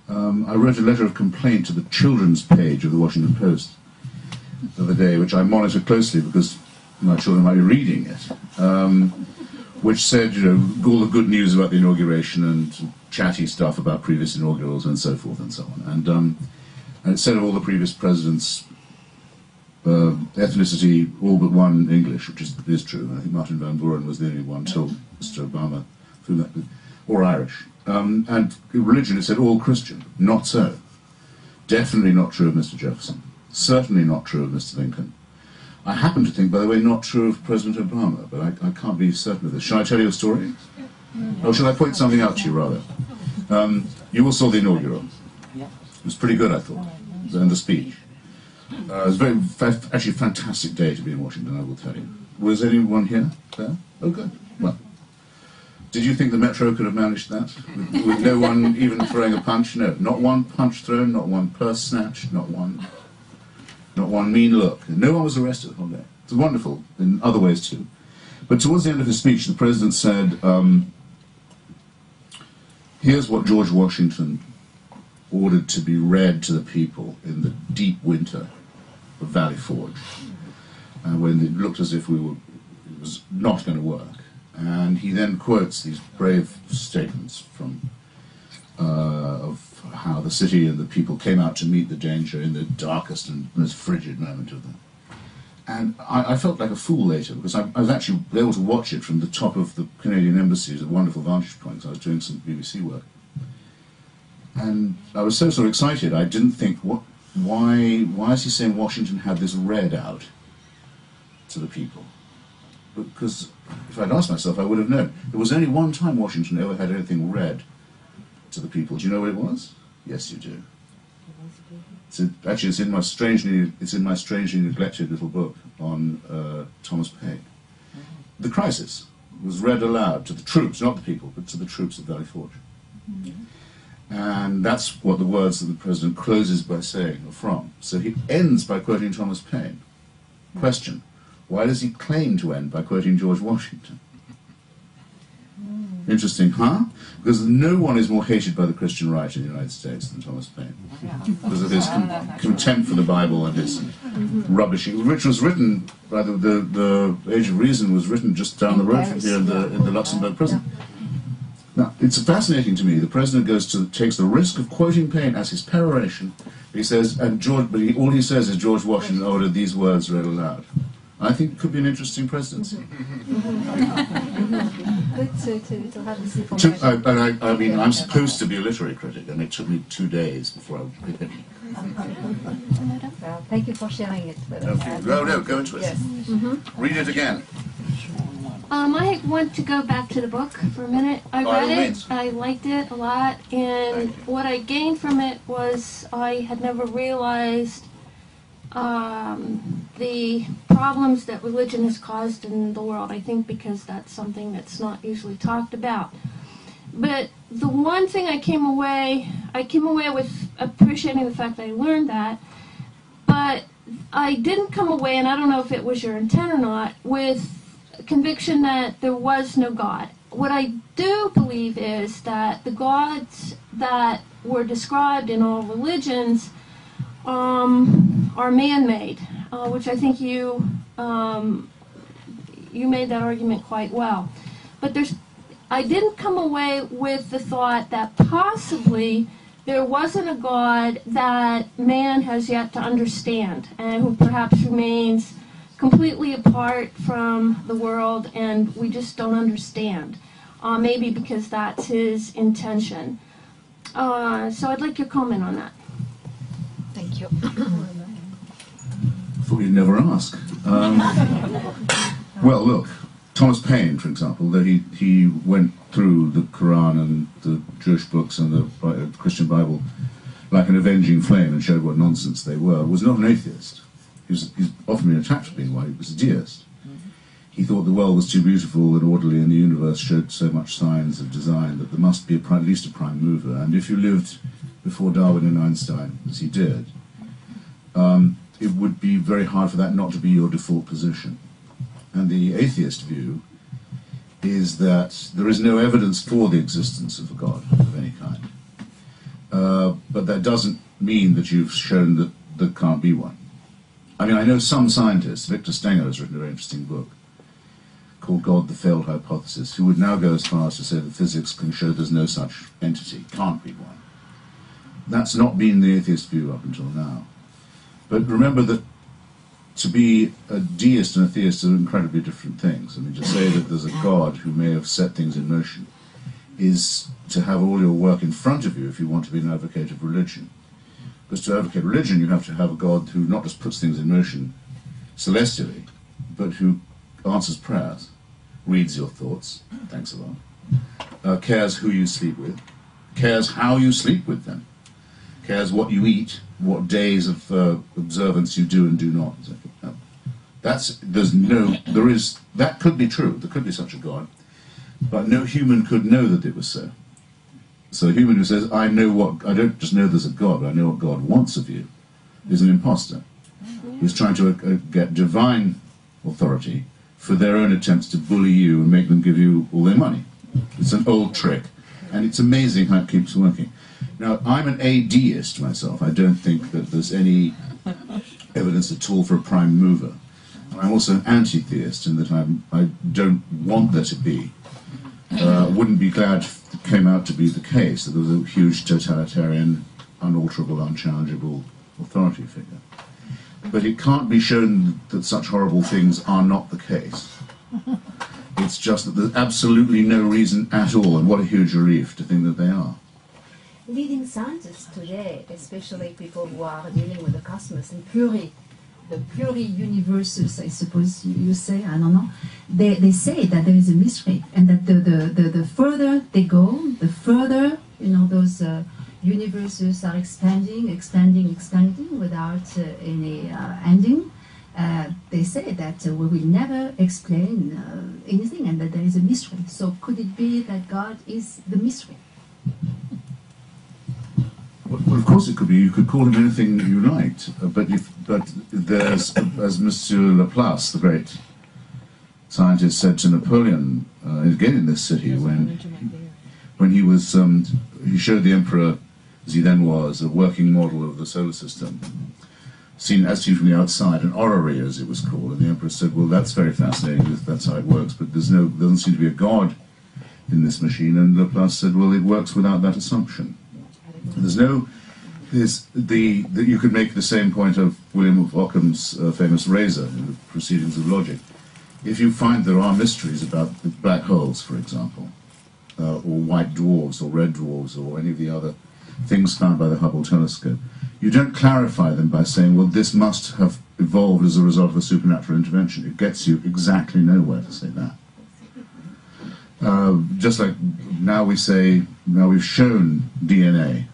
I wrote a letter of complaint to the children's page of the Washington Post the other day, which I monitor closely because my children might be reading it, which said, all the good news about the inauguration and chatty stuff about previous inaugurals and so forth and so on. And it said of all the previous presidents, ethnicity, all but one English, which is true. I think Martin Van Buren was the only one till Mr. Obama threw that, or Irish. And religion, it said all Christian. Not so. Definitely not true of Mr. Jefferson. Certainly not true of Mr. Lincoln. I happen to think, by the way, not true of President Obama, but I can't be certain of this. Shall I tell you a story? Or shall I point something out to you, rather? You all saw the inaugural. It was pretty good, I thought, and the speech. It was actually a fantastic day to be in Washington, I will tell you. Was anyone here? There? Oh, good. Well, did you think the Metro could have managed that? With no one even throwing a punch? No, not one punch thrown, not one purse snatched, not one mean look. No one was arrested the whole day. It's wonderful in other ways too. But towards the end of his speech, the president said, here's what George Washington ordered to be read to the people in the deep winter of Valley Forge, when it looked as if it was not going to work. And he then quotes these brave statements from of how the city and the people came out to meet the danger in the darkest and most frigid moment of them. And I felt like a fool later, because I was actually able to watch it from the top of the Canadian Embassy at a wonderful vantage point, because I was doing some BBC work. And I was so sort of excited, I didn't think, why is he saying Washington had this read out to the people? Because if I'd asked myself, I would have known. There was only one time Washington ever had anything read to the people. Do you know what it was? Yes, you do. Actually, it's in my strangely neglected little book on Thomas Paine. The crisis was read aloud to the troops, not the people, but to the troops at Valley Forge. And that's what the words that the president closes by saying are from. So he ends by quoting Thomas Paine. Question: why does he claim to end by quoting George Washington? Interesting, huh? Because no one is more hated by the Christian right in the United States than Thomas Paine, because of his contempt for the Bible and his rubbishing, which was written by the Age of Reason was written just down the road from here in the Luxembourg prison. Now, it's fascinating to me. The president takes the risk of quoting Paine as his peroration. He says, all he says is George Washington ordered these words read aloud. I think it could be an interesting presidency. Good to have this information. I mean, I'm supposed to be a literary critic, and it took me 2 days before I was it. Well, thank you for sharing it with us. No, go into it. Yes. Read it again. I want to go back to the book for a minute. I read it, I liked it a lot, and what I gained from it was I had never realized the problems that religion has caused in the world. I think because that's something that's not usually talked about. But the one thing I came away with appreciating the fact that I learned that, but I didn't come away, and I don't know if it was your intent or not, with conviction that there was no God. What I do believe is that the gods that were described in all religions are man-made, which I think you made that argument quite well. But I didn't come away with the thought that possibly there wasn't a God that man has yet to understand, and who perhaps remains completely apart from the world, and we just don't understand. Maybe because that's his intention. So I'd like your comment on that. Thank you. I thought you'd never ask. Well, look, Thomas Paine, for example, though he went through the Quran and the Jewish books and the Christian Bible like an avenging flame and showed what nonsense they were, was not an atheist. He's often been attacked for being one. He was a deist. He thought the world was too beautiful and orderly and the universe showed so much signs of design that there must be at least a prime mover. And if you lived before Darwin and Einstein, as he did, it would be very hard for that not to be your default position. And the atheist view is that there is no evidence for the existence of a God of any kind. But that doesn't mean that you've shown that there can't be one. I mean, I know some scientists, Victor Stenger has written a very interesting book called God, the Failed Hypothesis, who would now go as far as to say that physics can show there's no such entity, can't be one. That's not been the atheist view up until now. But remember that to be a deist and a theist are incredibly different things. I mean, to say that there's a God who may have set things in motion is to have all your work in front of you if you want to be an advocate of religion. Because to advocate religion, you have to have a God who not just puts things in motion celestially, but who answers prayers, reads your thoughts, thanks a lot, cares who you sleep with, cares how you sleep with them, cares what you eat, what days of observance you do and do not. That could be true, there could be such a God, but no human could know that it was so. So a human who says, I don't just know there's a God, but I know what God wants of you, is an imposter. Who's trying to get divine authority for their own attempts to bully you and make them give you all their money. It's an old trick, and it's amazing how it keeps working. Now, I'm an adeist myself. I don't think that there's any evidence at all for a prime mover. And I'm also an anti-theist in that I don't want there to be. Wouldn't be glad if it came out to be the case that there was a huge totalitarian, unalterable, unchallengeable authority figure. But it can't be shown that such horrible things are not the case. It's just that there's absolutely no reason at all, and what a huge relief to think that they are. Leading scientists today, especially people who are dealing with the cosmos and the pluri-universes, I suppose you say, I don't know, they say that there is a mystery, and that the further they go, the further, those universes are expanding without any ending. They say that we will never explain anything, and that there is a mystery. So could it be that God is the mystery? Well, of course it could be. You could call him anything you liked, but there's, as Monsieur Laplace, the great scientist, said to Napoleon, again in this city, when he was, he showed the emperor, as he then was, a working model of the solar system, seen from the outside, an orrery as it was called, and the emperor said, well, that's very fascinating, if that's how it works, but there doesn't seem to be a God in this machine, and Laplace said, well, it works without that assumption. You could make the same point of William of Ockham's famous razor in the Proceedings of Logic. If you find there are mysteries about the black holes, for example, or white dwarfs or red dwarfs or any of the other things found by the Hubble telescope, you don't clarify them by saying, well, this must have evolved as a result of a supernatural intervention. It gets you exactly nowhere to say that. Just like now we've shown DNA,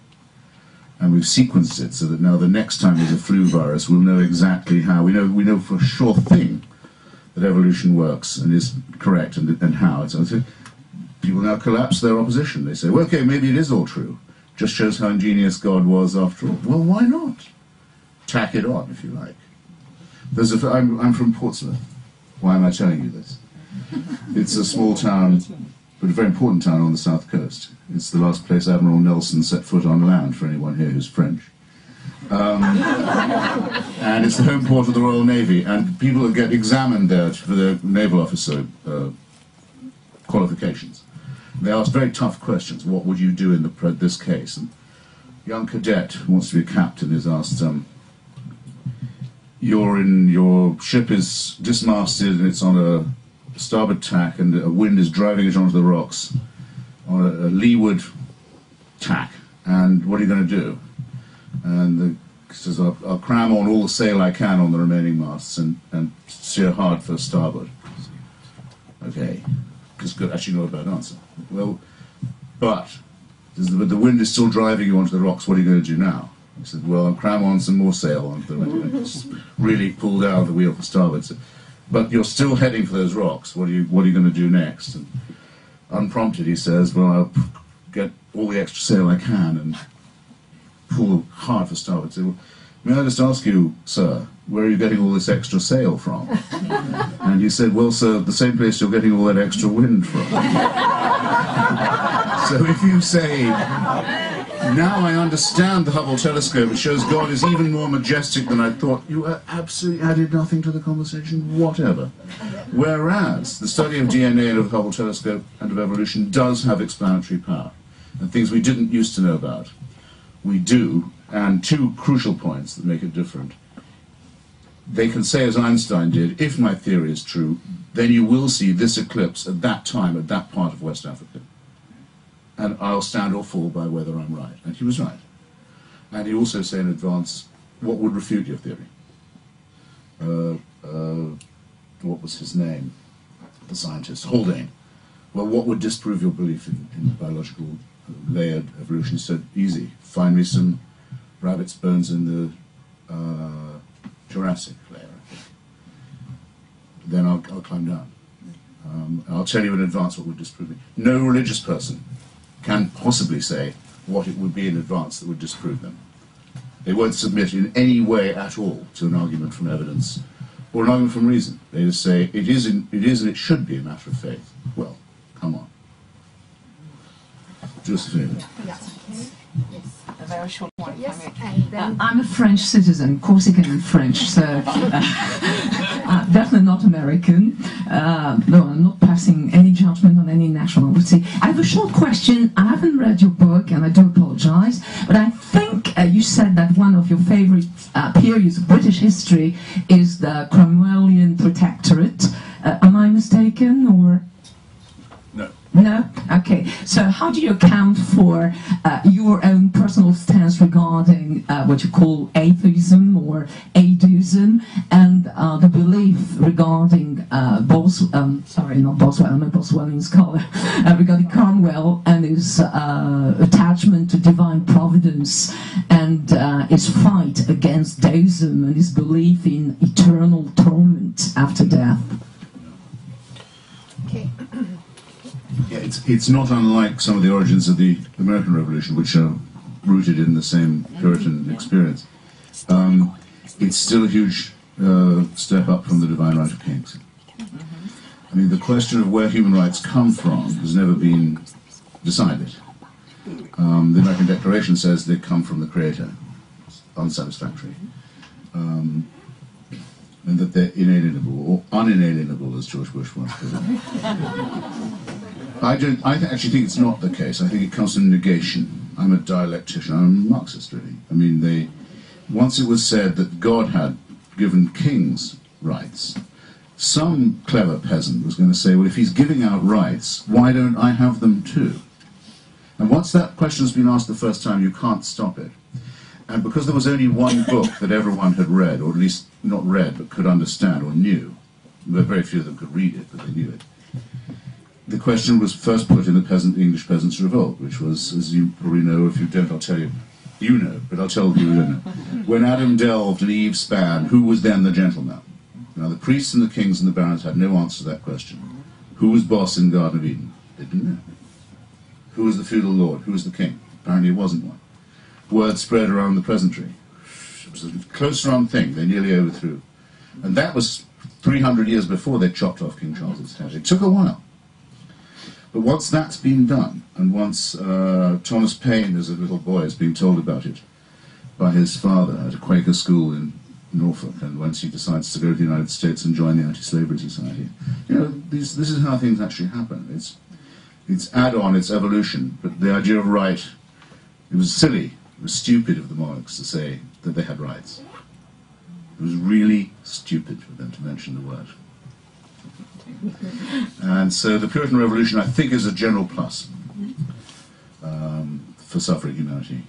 and we've sequenced it so that now the next time there's a flu virus, we'll know exactly how. We know for a sure thing that evolution works and is correct, and how. So people now collapse their opposition. They say, well, okay, maybe it is all true. Just shows how ingenious God was after all. Well, why not? Tack it on, if you like. I'm from Portsmouth. Why am I telling you this? It's a small town, but a very important town on the south coast. It's the last place Admiral Nelson set foot on land, for anyone here who's French. And it's the home port of the Royal Navy, and people get examined there for their naval officer qualifications. They ask very tough questions. What would you do in this case? And a young cadet who wants to be a captain is asked, your ship is dismasted and it's on a starboard tack, and a wind is driving it onto the rocks on a leeward tack, and what are you going to do? And he says, I'll cram on all the sail I can on the remaining masts and steer hard for starboard. Okay, because good, actually not a bad answer. Well, but the wind is still driving you onto the rocks, what are you going to do now? He said, well, I'll cram on some more sail onto the just really pull down the wheel for starboard. So, but you're still heading for those rocks. What are you going to do next? And unprompted, he says, well, I'll get all the extra sail I can and pull hard for starboard. So, may I just ask you, sir, where are you getting all this extra sail from? And he said, well, sir, the same place you're getting all that extra wind from. So if you say, now I understand the Hubble telescope, it shows God is even more majestic than I thought, you absolutely added nothing to the conversation whatever. Whereas the study of DNA and of the Hubble telescope and of evolution does have explanatory power, and things we didn't used to know about. We do, and two crucial points that make it different. They can say, as Einstein did, if my theory is true, then you will see this eclipse at that time, at that part of West Africa. And I'll stand or fall by whether I'm right. And he was right. And he also said in advance, what would refute your theory? What was his name? The scientist, Haldane. Well, what would disprove your belief in biological layered evolution? He said, easy. Find me some rabbit's bones in the Jurassic layer, I think. Then I'll climb down. I'll tell you in advance what would disprove it. No religious person can possibly say what it would be in advance that would disprove them. They won't submit in any way at all to an argument from evidence or an argument from reason. They just say, it is and it should be a matter of faith. Well, come on. Josephine. Yes, a very short one. Yes, and then I'm a French citizen, Corsican and French, so definitely not American. No, I'm not passing any judgment on any nationality. I have a short question. I haven't read your book, and I do apologize, but I think you said that one of your favorite periods of British history is the Cromwellian Protectorate. Am I mistaken, or...? No? Okay. So how do you account for your own personal stance regarding what you call atheism or atheism and the belief regarding I'm a Boswellian scholar, regarding Cromwell and his attachment to divine providence and his fight against deism and his belief in eternal torment after death? okay. Yeah, it's not unlike some of the origins of the American Revolution, which are rooted in the same Puritan experience. It's still a huge step up from the divine right of kings. I mean, the question of where human rights come from has never been decided. The American Declaration says they come from the Creator. Unsatisfactory. And that they're inalienable, or unalienable, as George Bush once put it. I actually think it's not the case. I think it comes from negation. I'm a dialectician. I'm a Marxist, really. I mean, once it was said that God had given kings rights, some clever peasant was going to say, well, if he's giving out rights, why don't I have them too? And once that question's been asked the first time, you can't stop it. And because there was only one book that everyone had read, or at least not read, but could understand or knew, but very few of them could read it, but they knew it. The question was first put in the English Peasants' Revolt, which was, as you probably know, if you don't, I'll tell you. You know, but I'll tell you who don't know. When Adam delved and Eve span, who was then the gentleman? Now, the priests and the kings and the barons had no answer to that question. Who was boss in the Garden of Eden? They didn't know. Who was the feudal lord? Who was the king? Apparently it wasn't one. Word spread around the presentry. It was a close-run thing they nearly overthrew. And that was 300 years before they chopped off King Charles's head. It took a while. But once that's been done, and once Thomas Paine, as a little boy, has been told about it by his father at a Quaker school in Norfolk, and once he decides to go to the United States and join the Anti-Slavery Society, you know, this is how things actually happen. It's add-on, it's evolution, but the idea of right, it was silly, it was stupid of the monarchs to say that they had rights. It was really stupid for them to mention the word. And so the Puritan Revolution, I think, is a general plus for suffering humanity.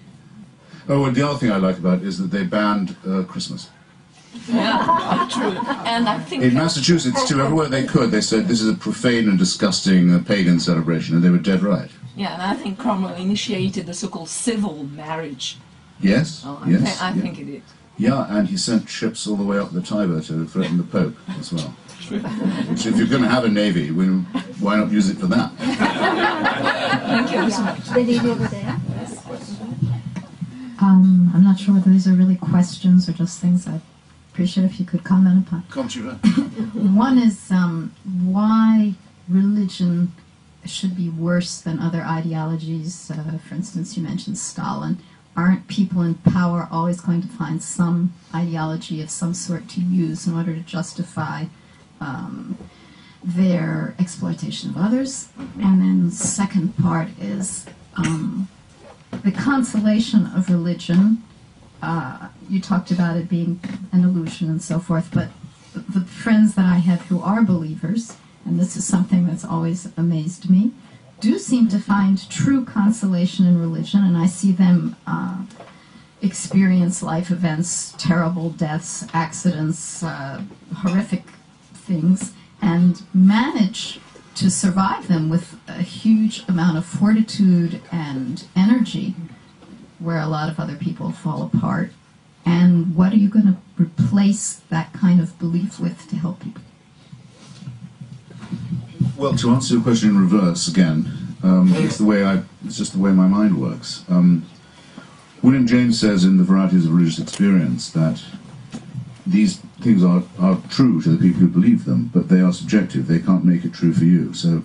Oh, and the other thing I like about it is that they banned Christmas. Yeah, true. And I think in Massachusetts, too, everywhere they could, they said this is a profane and disgusting pagan celebration, and they were dead right. Yeah, and I think Cromwell initiated the so-called civil marriage. Yes, yes. I think it did. Yeah, and he sent ships all the way up the Tiber to threaten the Pope as well. Which, if you're going to have a navy, why not use it for that? Thank you so much. The lady over there. I'm not sure whether these are really questions or just things I'd appreciate if you could comment upon. One is why religion should be worse than other ideologies. For instance, you mentioned Stalin. Aren't people in power always going to find some ideology of some sort to use in order to justify their exploitation of others? And then the second part is the consolation of religion. You talked about it being an illusion and so forth, but the friends that I have who are believers, and this is something that's always amazed me, do seem to find true consolation in religion, and I see them experience life events, terrible deaths, accidents, horrific things, and manage to survive them with a huge amount of fortitude and energy, where a lot of other people fall apart. And what are you going to replace that kind of belief with to help people? Well, to answer your question in reverse again, it's just the way my mind works. William James says in The Varieties of Religious Experience that these things are true to the people who believe them, but they are subjective. They can't make it true for you. So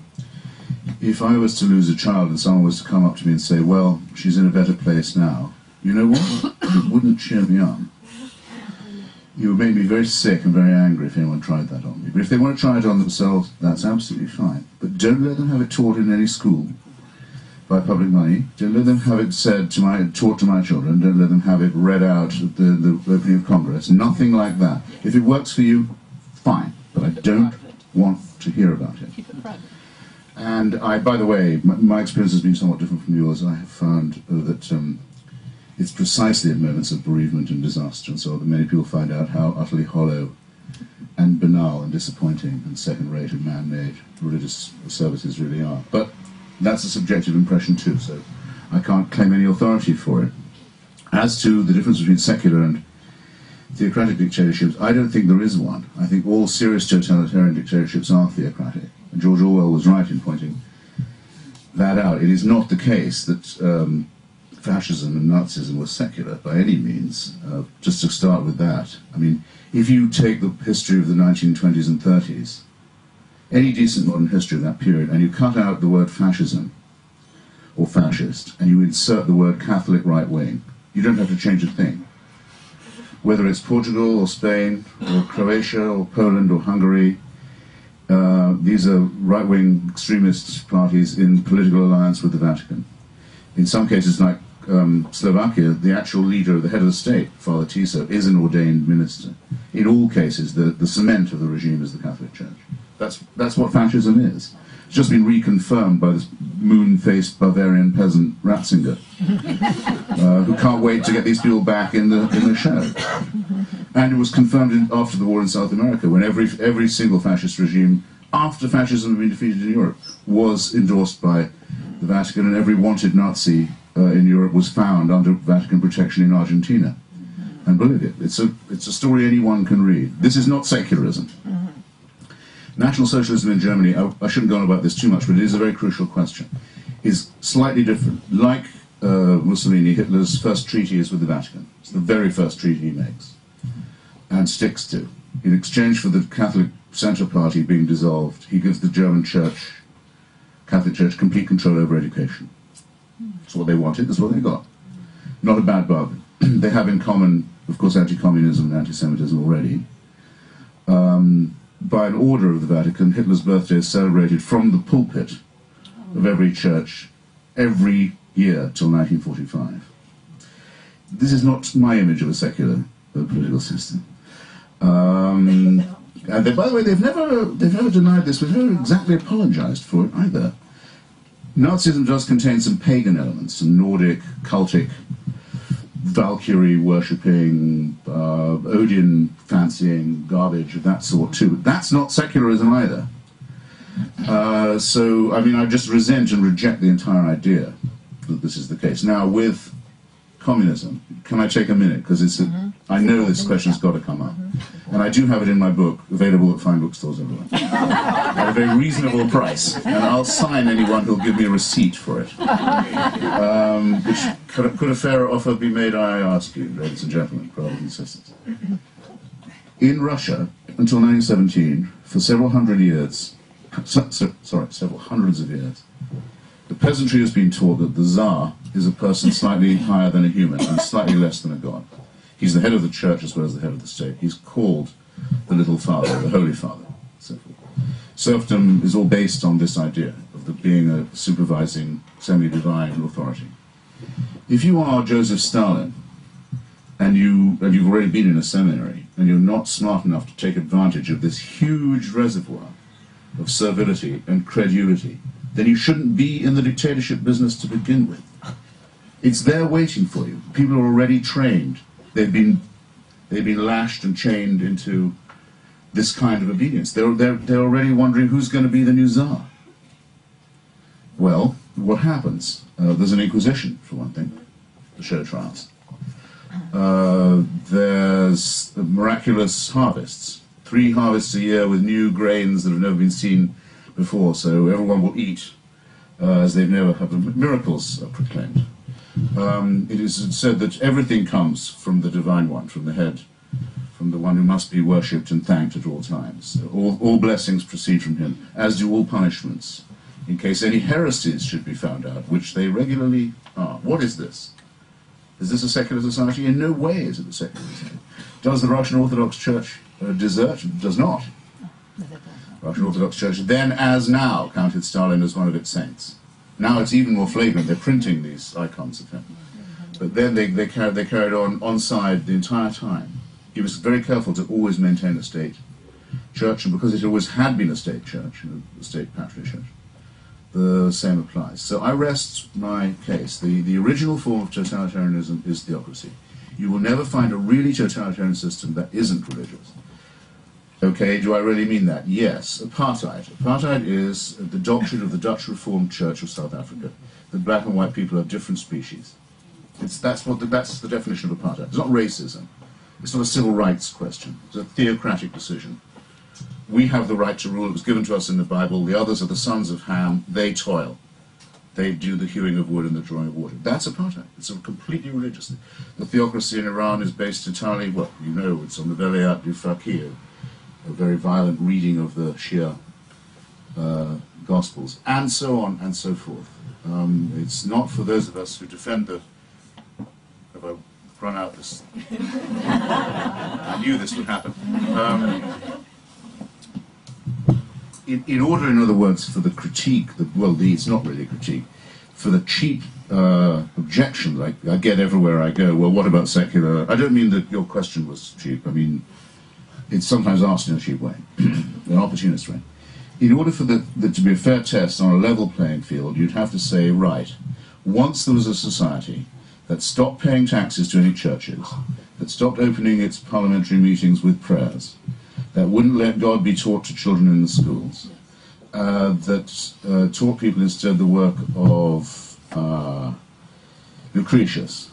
if I was to lose a child and someone was to come up to me and say, well, she's in a better place now, you know what? It wouldn't cheer me up. You would make me very sick and very angry if anyone tried that on me. But if they want to try it on themselves, that's absolutely fine. But don't let them have it taught in any school by public money. Don't let them have it taught to my children. Don't let them have it read out at the opening of Congress. Nothing like that. If it works for you, fine. But I don't want to hear about it. Keep it private. And by the way, my experience has been somewhat different from yours. I have found that it's precisely at moments of bereavement and disaster and so on that many people find out how utterly hollow and banal and disappointing and second-rate and man-made religious services really are. But that's a subjective impression too, so I can't claim any authority for it. As to the difference between secular and theocratic dictatorships, I don't think there is one. I think all serious totalitarian dictatorships are theocratic. And George Orwell was right in pointing that out. It is not the case that fascism and Nazism were secular by any means. Just to start with that, I mean, if you take the history of the 1920s and 30s, any decent modern history of that period, and you cut out the word fascism or fascist, and you insert the word Catholic right-wing, you don't have to change a thing. Whether it's Portugal or Spain or Croatia or Poland or Hungary, these are right-wing extremist parties in political alliance with the Vatican. In some cases, like Slovakia, the actual leader, the head of the state, Father Tiso, is an ordained minister. In all cases, the cement of the regime is the Catholic Church. That's what fascism is. It's just been reconfirmed by this moon-faced Bavarian peasant Ratzinger, who can't wait to get these people back in the show. And it was confirmed after the war in South America, when every single fascist regime, after fascism had been defeated in Europe, was endorsed by the Vatican, and every wanted Nazi in Europe was found under Vatican protection in Argentina and Bolivia. It's a story anyone can read. This is not secularism. National Socialism in Germany, I shouldn't go on about this too much, but it is a very crucial question, is slightly different. Like Mussolini, Hitler's first treaty is with the Vatican. It's the very first treaty he makes and sticks to. In exchange for the Catholic Centre Party being dissolved, he gives the German Church, Catholic Church, complete control over education. That's what they wanted, that's what they got. Not a bad bargain. They have in common, of course, anti-communism and anti-Semitism already. By an order of the Vatican, Hitler's birthday is celebrated from the pulpit of every church every year till 1945. This is not my image of a secular political system. And they, by the way, they've never denied this, but they've never exactly apologized for it either. Nazism does contain some pagan elements, some Nordic, cultic, Valkyrie worshipping, Odin fancying, garbage of that sort too. But that's not secularism either. So, I mean, I just resent and reject the entire idea that this is the case. Now, with communism, can I take a minute? Because I know this question's got to come up. And I do have it in my book, available at fine bookstores everywhere, at a very reasonable price. And I'll sign anyone who'll give me a receipt for it. Which could a fairer offer be made, I ask you, ladies and gentlemen, brothers and sisters. In Russia, until 1917, for several hundred years, several hundreds of years, the peasantry has been taught that the Tsar is a person slightly higher than a human and slightly less than a god. He's the head of the church as well as the head of the state. He's called the Little Father, the Holy Father, so forth. Serfdom is all based on this idea of there being a supervising, semi-divine authority. If you are Joseph Stalin, and you've already been in a seminary, and you're not smart enough to take advantage of this huge reservoir of servility and credulity, then you shouldn't be in the dictatorship business to begin with. It's there waiting for you. People are already trained. They've been lashed and chained into this kind of obedience. They're already wondering who's going to be the new Tsar. Well, what happens? There's an inquisition, for one thing, the show trials. There's miraculous harvests. 3 harvests a year with new grains that have never been seen before, so everyone will eat as they've never had. Miracles are proclaimed. It is said that everything comes from the Divine One, from the head, from the one who must be worshipped and thanked at all times. All blessings proceed from him, as do all punishments, in case any heresies should be found out, which they regularly are. What is this? Is this a secular society? In no way is it a secular society. Does the Russian Orthodox Church desert? It does not. Russian Orthodox Church then, as now, counted Stalin as one of its saints. Now it's even more flagrant. They're printing these icons of him. But then they carried on side the entire time. He was very careful to always maintain a state church, and because it always had been a state church, a state patriot church, the same applies. So I rest my case. The original form of totalitarianism is theocracy. You will never find a really totalitarian system that isn't religious. Okay, do I really mean that? Yes. Apartheid. Apartheid is the doctrine of the Dutch Reformed Church of South Africa, that black and white people are different species. That's the definition of apartheid. It's not racism. It's not a civil rights question. It's a theocratic decision. We have the right to rule. It was given to us in the Bible. The others are the sons of Ham. They toil. They do the hewing of wood and the drawing of water. That's apartheid. It's a completely religious thing. The theocracy in Iran is based entirely, well, you know, it's on the Velayat du Fakir, a very violent reading of the Shia Gospels, and so on and so forth. It's not for those of us who defend the... Have I run out this? I knew this would happen. In order, in other words, for the critique, it's not really a critique, for the cheap objection, like I get everywhere I go, well, what about secular? I don't mean that your question was cheap. I mean, it's sometimes asked in a cheap way, an opportunist way. In order for there to be a fair test on a level playing field, you'd have to say, right, once there was a society that stopped paying taxes to any churches, that stopped opening its parliamentary meetings with prayers, that wouldn't let God be taught to children in the schools, that taught people instead the work of Lucretius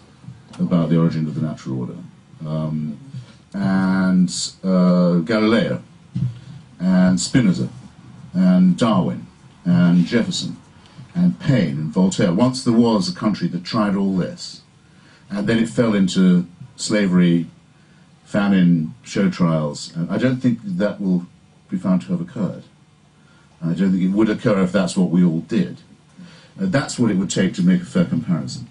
about the origin of the natural order, and Galileo, and Spinoza, and Darwin, and Jefferson, and Paine, and Voltaire. Once there was a country that tried all this, and then it fell into slavery, famine, show trials, and I don't think that will be found to have occurred. I don't think it would occur if that's what we all did. That's what it would take to make a fair comparison.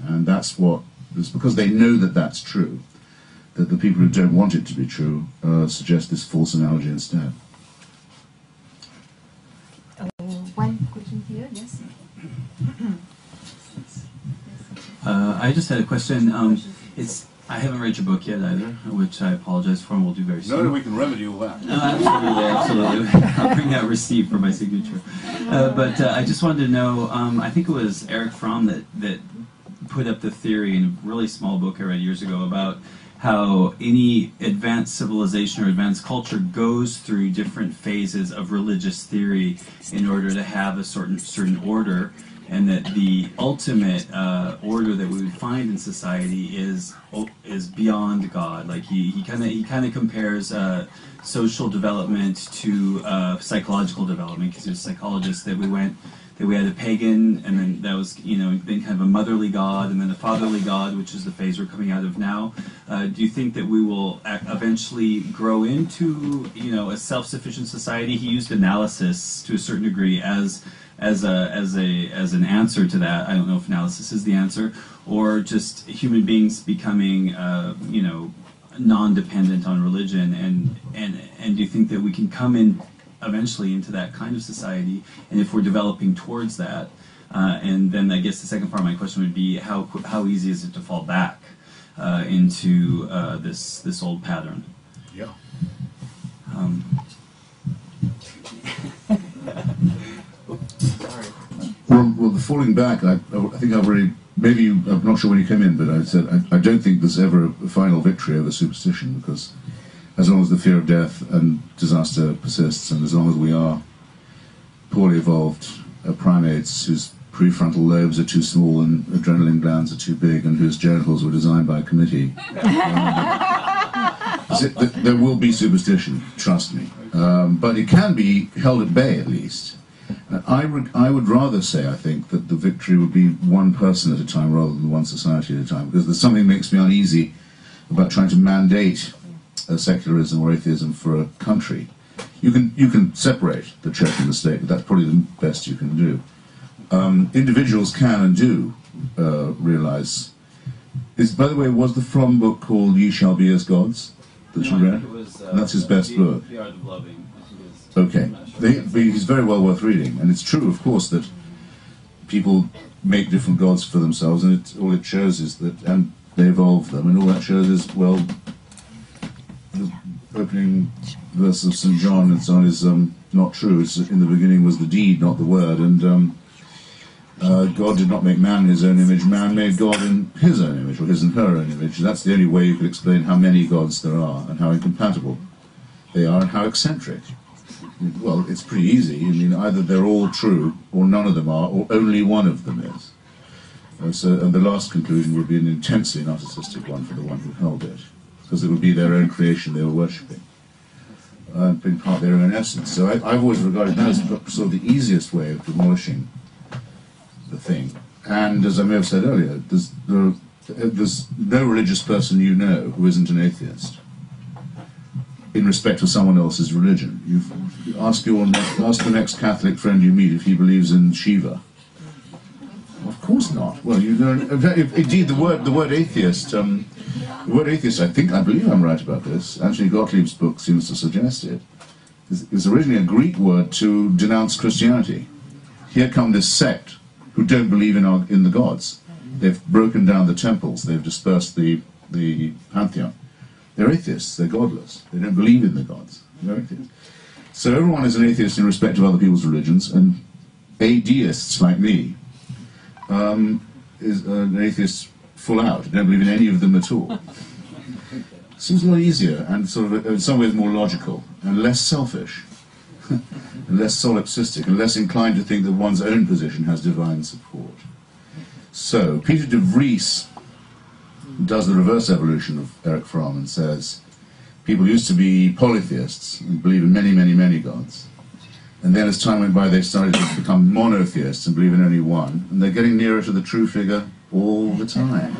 And that's what, it's because they know that that's true, that the people who don't want it to be true suggest this false analogy instead. One question here, yes? I just had a question. I haven't read your book yet either, which I apologize for, and we'll do very soon. No, we can remedy all that. No, absolutely. I'll bring that receipt for my signature. But I just wanted to know, I think it was Eric Fromm that put up the theory in a really small book I read years ago about how any advanced civilization or advanced culture goes through different phases of religious theory in order to have a certain order, and that the ultimate order that we would find in society is beyond God. Like he kind of compares social development to psychological development, because there's psychologists that we had a pagan, and then that was then kind of a motherly God, and then a fatherly God, which is the phase we're coming out of now. Do you think that we will eventually grow into a self-sufficient society? He used analysis to a certain degree as an answer to that. I don't know if analysis is the answer, or just human beings becoming non-dependent on religion, and do you think that we can come in eventually into that kind of society, and if we're developing towards that, and then I guess the second part of my question would be how easy is it to fall back into this old pattern? Yeah. Well, the falling back, I think I've already, I'm not sure when you came in, but I said I don't think there's ever a final victory over superstition, because as long as the fear of death and disaster persists, and as long as we are poorly evolved primates whose prefrontal lobes are too small and adrenaline glands are too big, and whose genitals were designed by a committee, there will be superstition, trust me. But it can be held at bay, at least. I would rather say, I think, that the victory would be one person at a time rather than one society at a time, because there's something that makes me uneasy about trying to mandate secularism or atheism for a country. You can separate the church and the state, but that's probably the best you can do. Individuals can and do realize By the way, was the Fromm book called Ye Shall Be As Gods that you read? It was, that's his best book. The Art of Loving. I think it was, okay. But he's very well worth reading. And it's true, of course, that people make different gods for themselves, and all it shows is that, and they evolve them, and all that shows is, well, the opening verse of St. John and so on is not true. It's, in the beginning was the deed, not the word, and God did not make man in his own image, man made God in his own image, or his and her own image. That's the only way you could explain how many gods there are, and how incompatible they are, and how eccentric. Well, it's pretty easy. I mean, either they're all true, or none of them are, or only one of them is. And the last conclusion would be an intensely narcissistic one for the one who held it, because it would be their own creation they were worshipping, in part their own essence. So I've always regarded that as sort of the easiest way of demolishing the thing. And as I may have said earlier, there's no religious person you know who isn't an atheist in respect of someone else's religion. Ask the next Catholic friend you meet if he believes in Shiva. Of course not. Well, you know, indeed, the word atheist. The word atheist, I believe I'm right about this. Anthony Gottlieb's book seems to suggest it. Is originally a Greek word to denounce Christianity. Here come this sect who don't believe in the gods. They've broken down the temples. They've dispersed the pantheon. They're atheists. They're godless. They don't believe in the gods. They're atheists. So everyone is an atheist in respect of other people's religions, and adeists like me is an atheist full out. I don't believe in any of them at all. Seems a lot easier and sort of in some ways more logical and less selfish. And less solipsistic, and less inclined to think that one's own position has divine support. So, Peter de Vries does the reverse evolution of Erich Fromm and says, people used to be polytheists and believe in many, many, many gods. And then as time went by, they started to become monotheists and believe in only one. And they're getting nearer to the true figure all the time.